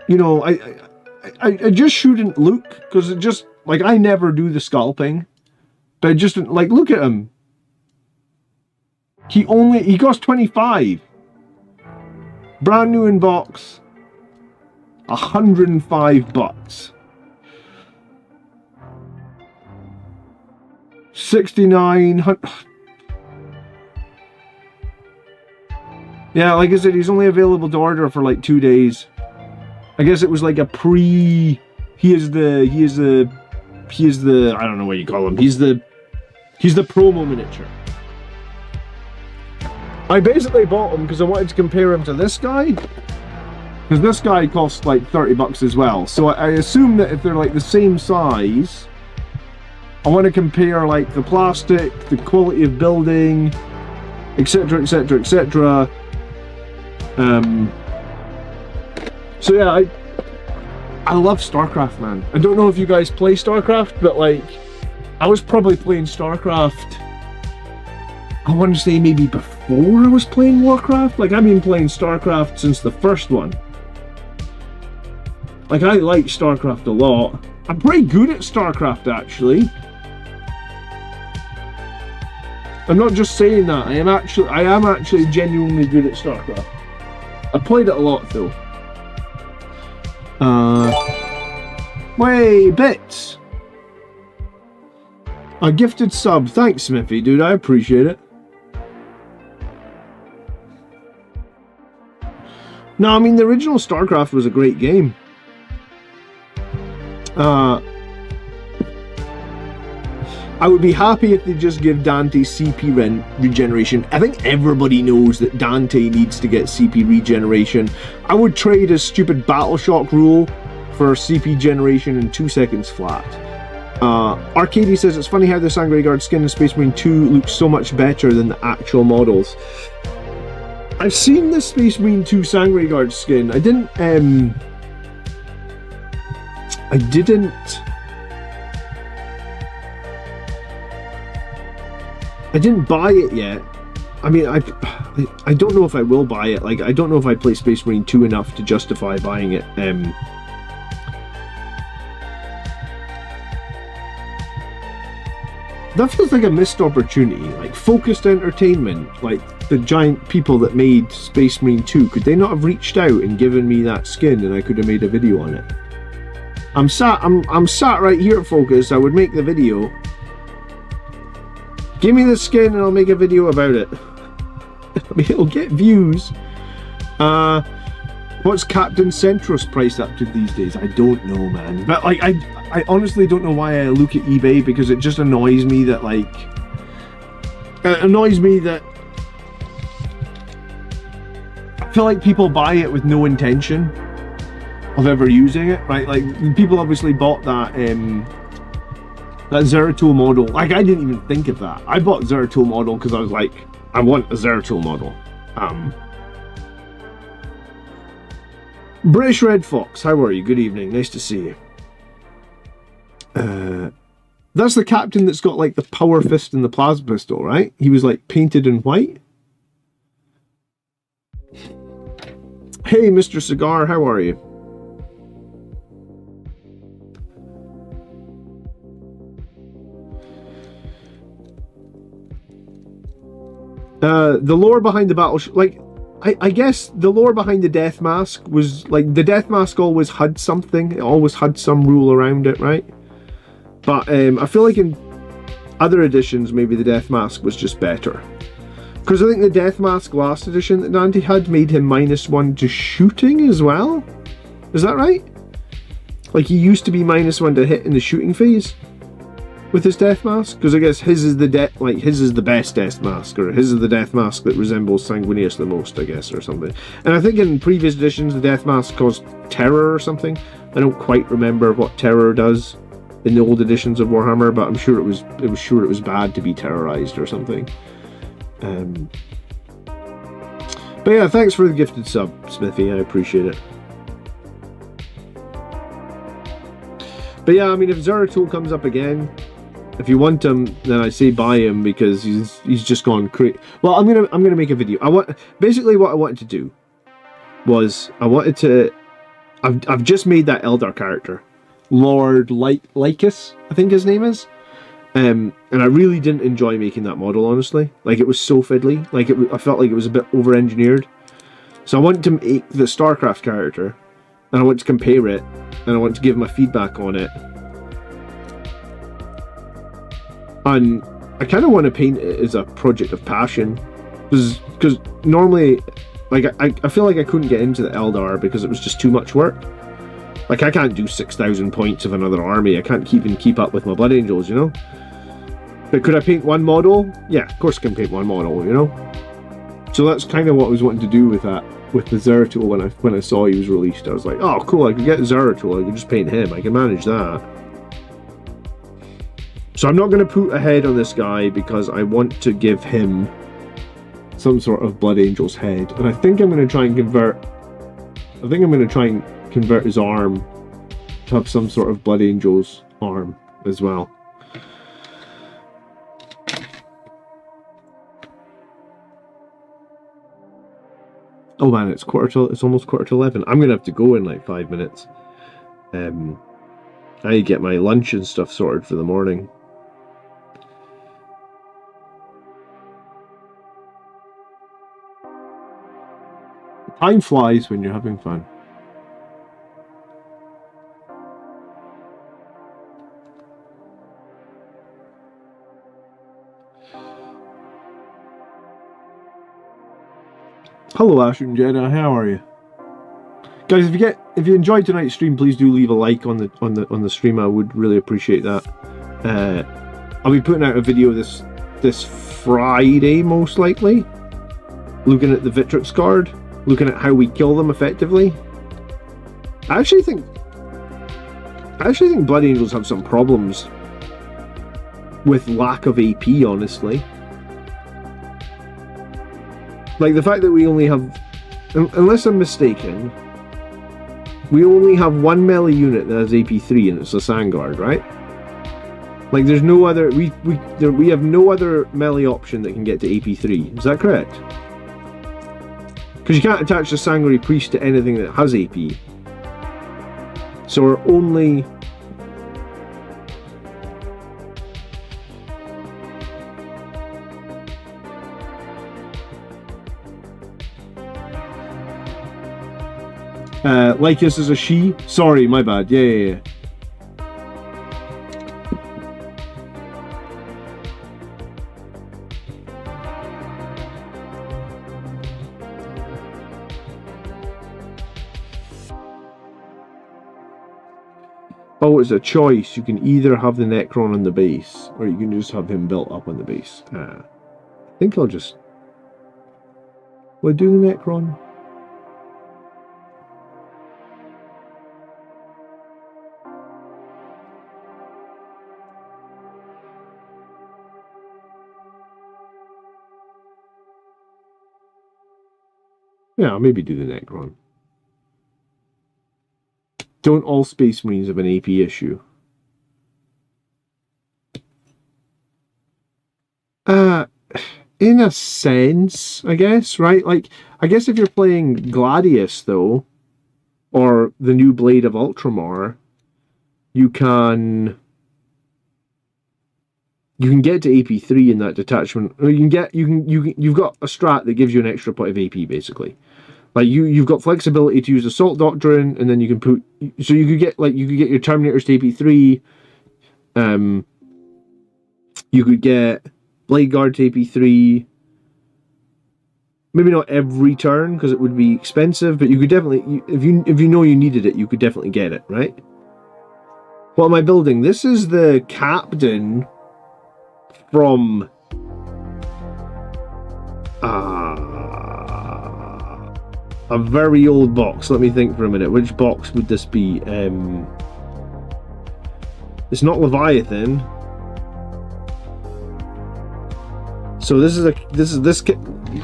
You know, I just shouldn't look, because it just, like, I never do the scalping. But I just, like, look at him. He cost 25. Brand new in box. 105 bucks. 69. Yeah, like I said, he's only available to order for like 2 days. I guess it was like a pre. He is the I don't know what you call him. He's the promo miniature. I basically bought him because I wanted to compare him to this guy. Because this guy costs like 30 bucks as well. So I assume that if they're like the same size, I want to compare like the plastic, the quality of building, etc, etc, etc. So yeah, I love StarCraft, man. I don't know if you guys play StarCraft, but like, I was probably playing StarCraft, I want to say maybe before I was playing Warcraft. Like, I've been playing StarCraft since the first one. Like, I like StarCraft a lot. I'm pretty good at StarCraft, actually. I'm not just saying that. I am actually genuinely good at StarCraft. I played it a lot, though. Way bits. A gifted sub. Thanks, Smithy, dude. I appreciate it. No, I mean, the original StarCraft was a great game. I would be happy if they just give Dante CP regeneration. I think everybody knows that Dante needs to get CP regeneration. I would trade a stupid Battle Shock rule for CP generation in 2 seconds flat. Arcady says it's funny how the Sangre Guard skin in Space Marine 2 looks so much better than the actual models. I've seen the Space Marine 2 Sangre Guard skin. I didn't buy it yet. I mean, I don't know if I will buy it. Like, I don't know if I play Space Marine 2 enough to justify buying it. That feels like a missed opportunity. Like Focused Entertainment, like the giant people that made Space Marine 2, could they not have reached out and given me that skin and I could have made a video on it? I'm sat right here at Focus. I would make the video. Give me the skin and I'll make a video about it. I mean, it'll get views. What's Captain Centros priced up to these days? I don't know, man. But like, I honestly don't know why I look at eBay, because it just annoys me that I feel like people buy it with no intention of ever using it, right? Like, people obviously bought that Zeratul model. Like, I didn't even think of that. I bought Zeratul model because I was like, I want a Zeratul model. British Red Fox, how are you? Good evening, nice to see you. That's the captain that's got like the power fist and the plasma pistol, right? He was like painted in white. Hey, Mr. Cigar, how are you? The lore behind the battle, like, I guess the lore behind the Death Mask was, like, the Death Mask always had something. It always had some rule around it, right? But I feel like in other editions, maybe the Death Mask was just better. Because I think the Death Mask last edition that Nanti had made him -1 to shooting as well. Is that right? Like, he used to be -1 to hit in the shooting phase with his Death Mask, because I guess his is the best Death Mask, or his is the Death Mask that resembles Sanguinius the most, I guess, or something. And I think in previous editions the Death Mask caused terror or something. I don't quite remember what terror does in the old editions of Warhammer, but I'm sure it was bad to be terrorized or something. But yeah, thanks for the gifted sub, Smithy. I appreciate it. But yeah, I mean, if Zeratul comes up again, if you want him, then I say buy him, because he's just gone crazy. Well, I'm gonna make a video. Basically what I wanted to do was I've just made that Eldar character, Lord Lycus, I think his name is. And I really didn't enjoy making that model, honestly. Like, it was so fiddly. Like, I felt like it was a bit over-engineered. So I wanted to make the StarCraft character, and I want to compare it, and I want to give my feedback on it. And I kind of want to paint it as a project of passion, because normally, like, I feel like I couldn't get into the Eldar because it was just too much work. Like, I can't do 6,000 points of another army. I can't even keep up with my Blood Angels, you know? But could I paint one model? Yeah, of course I can paint one model, you know? So that's kind of what I was wanting to do with that, with the Zeratul when I saw he was released. I was like, oh cool, I could get Zeratul, I could just paint him, I can manage that. So I'm not going to put a head on this guy, because I want to give him some sort of Blood Angel's head. And I think I'm going to try and convert his arm to have some sort of Blood Angel's arm as well. Oh man, it's almost 11:15. I'm gonna have to go in like 5 minutes. I need to get my lunch and stuff sorted for the morning. Time flies when you're having fun. Hello, Ashton Jenna. How are you, guys? If you enjoyed tonight's stream, please do leave a like on the stream. I would really appreciate that. I'll be putting out a video this Friday, most likely, looking at the Victrix Guard, looking at how we kill them effectively. I actually think Blood Angels have some problems with lack of AP, honestly. Like, the fact that we only have, unless I'm mistaken, we only have one melee unit that has AP3, and it's the Sandguard, right? Like, there's no other, we have no other melee option that can get to AP3. Is that correct? Because you can't attach the Sangori Priest to anything that has AP. So our only Lycus is a she. Sorry, my bad. Yeah. Oh, it's a choice. You can either have the Necron on the base, or you can just have him built up on the base. I think I'll just... Will I do the Necron? Yeah, I'll maybe do the Necron. Don't all Space Marines have an AP issue? In a sense, I guess, right? Like, I guess if you're playing Gladius, though, or the new Blade of Ultramar, you can get to AP3 in that detachment. Or you've got a strat that gives you an extra point of AP, basically. Like you've got flexibility to use Assault Doctrine, and then you can put. So you could get your Terminators to AP3. You could get Blade Guard to AP3. Maybe not every turn because it would be expensive, but you could definitely, if you know you needed it, you could definitely get it, right? What am I building? This is the captain from a very old box. Let me think for a minute. Which box would this be? It's not Leviathan. So this is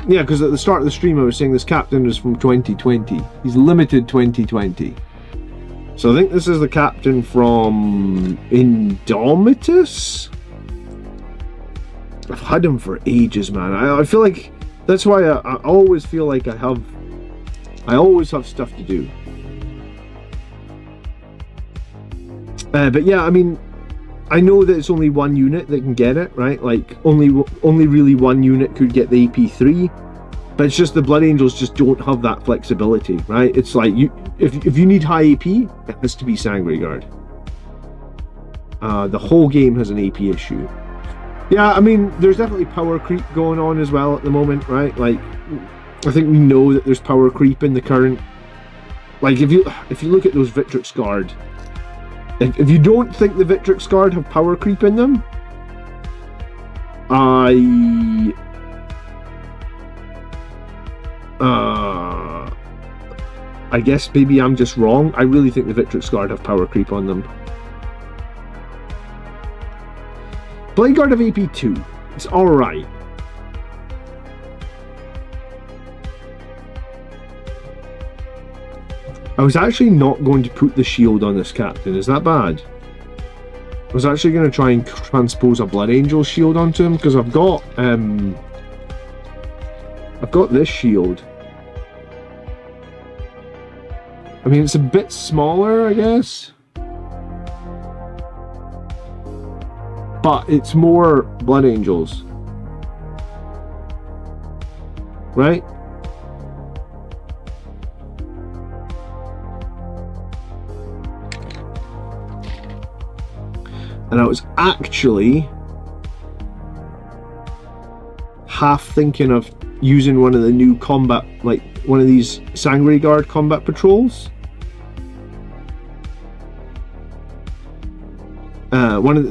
yeah, because at the start of the stream I was saying this captain is from 2020. He's limited 2020. So I think this is the captain from Indomitus. I've had him for ages, man. I feel like that's why I always feel like I always have stuff to do. But yeah, I mean, I know that it's only one unit that can get it, right? Like only really one unit could get the AP3, but it's just the Blood Angels just don't have that flexibility, right? It's like if you need high AP, it has to be Sangre Guard. The whole game has an AP issue. Yeah, I mean, there's definitely power creep going on as well at the moment, right? Like, I think we know that there's power creep in the current. Like, if you look at those Victrix Guard. If you don't think the Victrix Guard have power creep in them, I guess maybe I'm just wrong. I really think the Victrix Guard have power creep on them. Blade Guard of AP2. It's alright. I was actually not going to put the shield on this captain. Is that bad? I was actually going to try and transpose a Blood Angel shield onto him because I've got this shield. I mean, it's a bit smaller, I guess, but it's more Blood Angels, right? And I was actually half thinking of using one of the new combat, like one of these Sangre Guard combat patrols. One of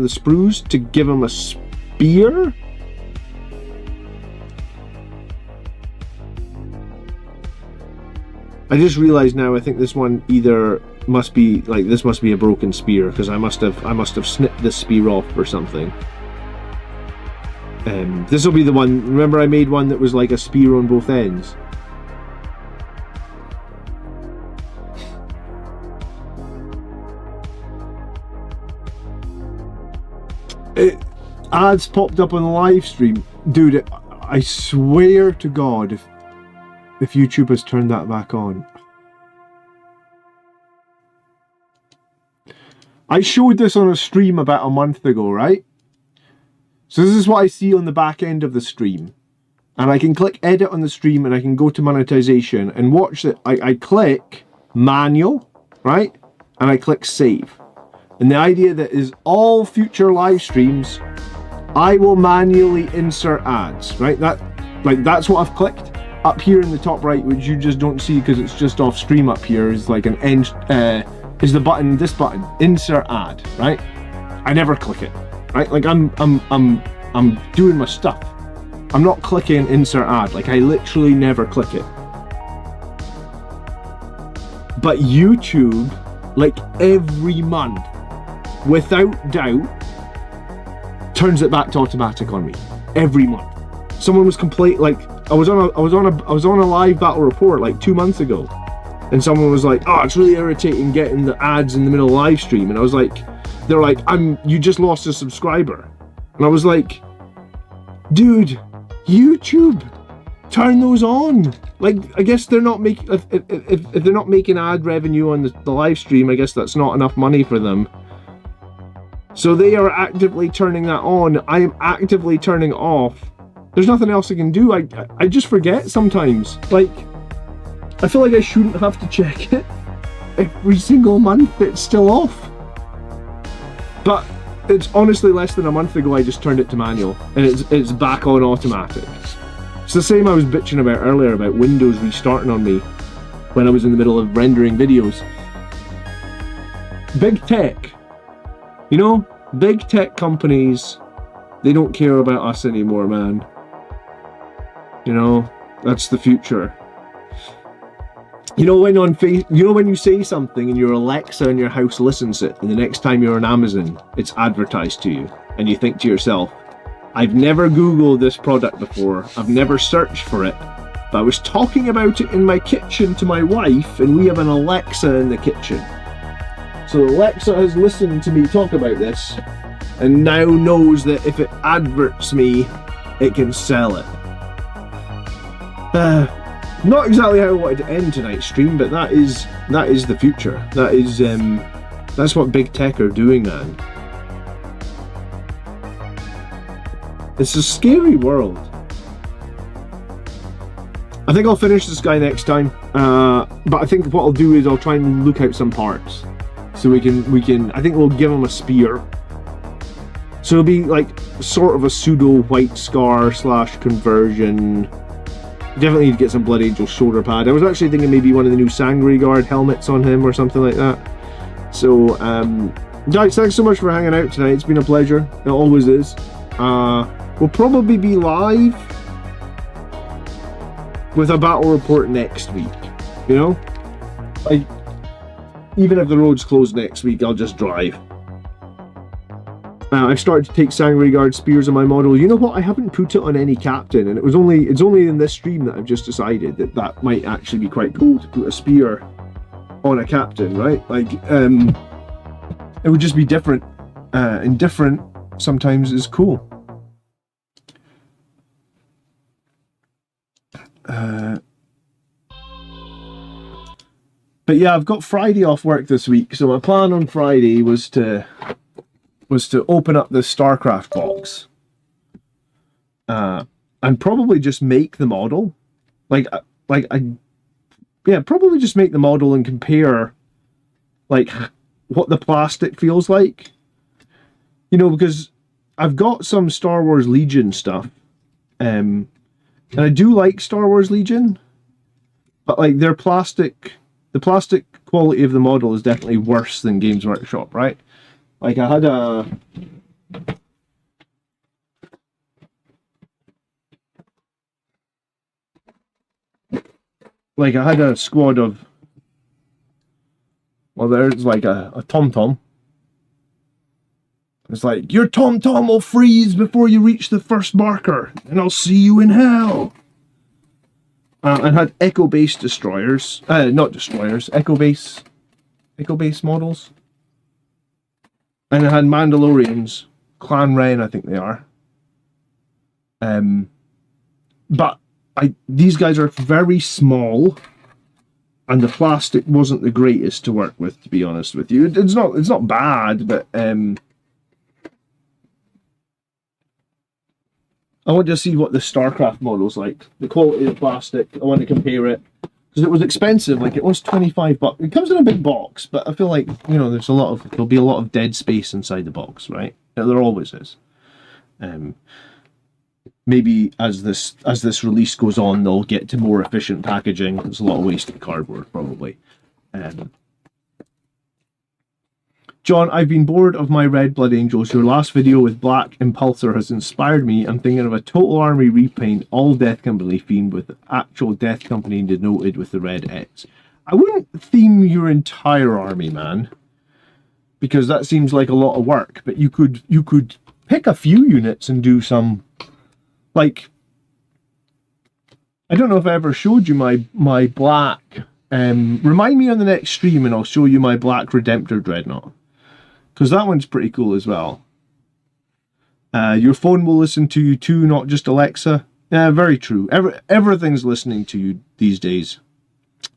the sprues to give him a spear. I just realized now. I think this one either must be like this must be a broken spear because I must have snipped this spear off or something. This will be the one. Remember, I made one that was like a spear on both ends. Ads popped up on the live stream, dude. I swear to God, if YouTube has turned that back on. I showed this on a stream about a month ago, right? So this is what I see on the back end of the stream. and I can click edit on the stream, and I can go to monetization and watch it. I click manual, right? And I click save. And the idea that is all future live streams, I will manually insert ads, right? That's what I've clicked. Up here in the top right, which you just don't see because it's just off stream up here, is like an end, is the button, this button, insert ad, right? I never click it, right? Like I'm doing my stuff. I'm not clicking insert ad, like I literally never click it. But YouTube, like every month, without doubt, turns it back to automatic on me every month. Someone was like, I was on a live battle report like 2 months ago, and someone was like, "Oh, it's really irritating getting the ads in the middle of live stream." And I was like, they're like, you just lost a subscriber," and I was like, dude, YouTube, turn those on. Like, I guess they're not making, if they're not making ad revenue on the live stream, I guess that's not enough money for them. So they are actively turning that on. I am actively turning it off. There's nothing else I can do. I just forget sometimes. Like, I feel like I shouldn't have to check it every single month. It's still off. But it's honestly less than a month ago I just turned it to manual, and it's back on automatic. It's the same I was bitching about earlier about Windows restarting on me when I was in the middle of rendering videos. Big tech. You know, big tech companies, they don't care about us anymore, man. You know, that's the future. You know when when you say something and your Alexa in your house listens it, and the next time you're on Amazon, it's advertised to you, and you think to yourself, I've never Googled this product before, I've never searched for it, but I was talking about it in my kitchen to my wife, and we have an Alexa in the kitchen. So Alexa has listened to me talk about this, and now knows that if it adverts me, it can sell it. Not exactly how I wanted to end tonight's stream, but that is the future. That's what big tech are doing, man. It's a scary world. I think I'll finish this guy next time, but I think what I'll do is I'll try and look out some parts, so we can. I think we'll give him a spear. So it'll be like sort of a pseudo white scar / conversion. Definitely need to get some Blood Angel shoulder pad. I was actually thinking maybe one of the new Sangri Guard helmets on him or something like that. So, guys, thanks so much for hanging out tonight. It's been a pleasure. It always is. We'll probably be live with a battle report next week. You know? Like, even if the road's closed next week, I'll just drive. I've started to take Sangri Guard spears on my model. You know what? I haven't put it on any captain, and it's only in this stream that I've just decided that might actually be quite cool to put a spear on a captain, right? Like, it would just be different, and different sometimes is cool. But yeah, I've got Friday off work this week, so my plan on Friday was to open up this StarCraft box, and probably just make the model, probably just make the model and compare, like, what the plastic feels like, you know, because I've got some Star Wars Legion stuff, and I do like Star Wars Legion, but like the plastic quality of the model is definitely worse than Games Workshop, right? Like I had a squad of, well, there's like a Tom-Tom. It's like, your Tom-Tom will freeze before you reach the first marker, and I'll see you in hell. And had Echo Base destroyers, not destroyers, Echo Base models. And I had Mandalorians, Clan Ren, I think they are. But these guys are very small, and the plastic wasn't the greatest to work with, to be honest with you. It's not bad, but I want to see what the StarCraft model's like. The quality of the plastic. I want to compare it. Because it was expensive, like it was $25. It comes in a big box, but I feel like, you know, there'll be a lot of dead space inside the box, right? There always is. Maybe as this release goes on, they'll get to more efficient packaging. There's a lot of wasted cardboard, probably. John, I've been bored of my Red Blood Angels. Your last video with Black Impulsor has inspired me. I'm thinking of a total army repaint, all Death Company themed with the actual Death Company denoted with the red X. I wouldn't theme your entire army, man, because that seems like a lot of work. But you could pick a few units and do some, like, I don't know if I ever showed you my black. Remind me on the next stream and I'll show you my Black Redemptor Dreadnought. Because that one's pretty cool as well. Your phone will listen to you too, not just Alexa. Yeah, very true. Everything's listening to you these days.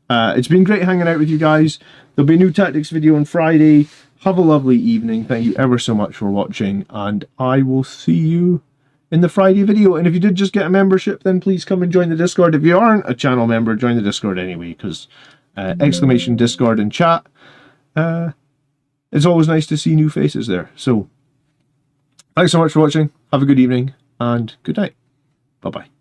It's been great hanging out with you guys. There'll be a new tactics video on Friday. Have a lovely evening. Thank you ever so much for watching. And I will see you in the Friday video. And if you did just get a membership, then please come and join the Discord. If you aren't a channel member, join the Discord anyway. Because exclamation Discord and chat. It's always nice to see new faces there. So, thanks so much for watching. Have a good evening and good night. Bye-bye.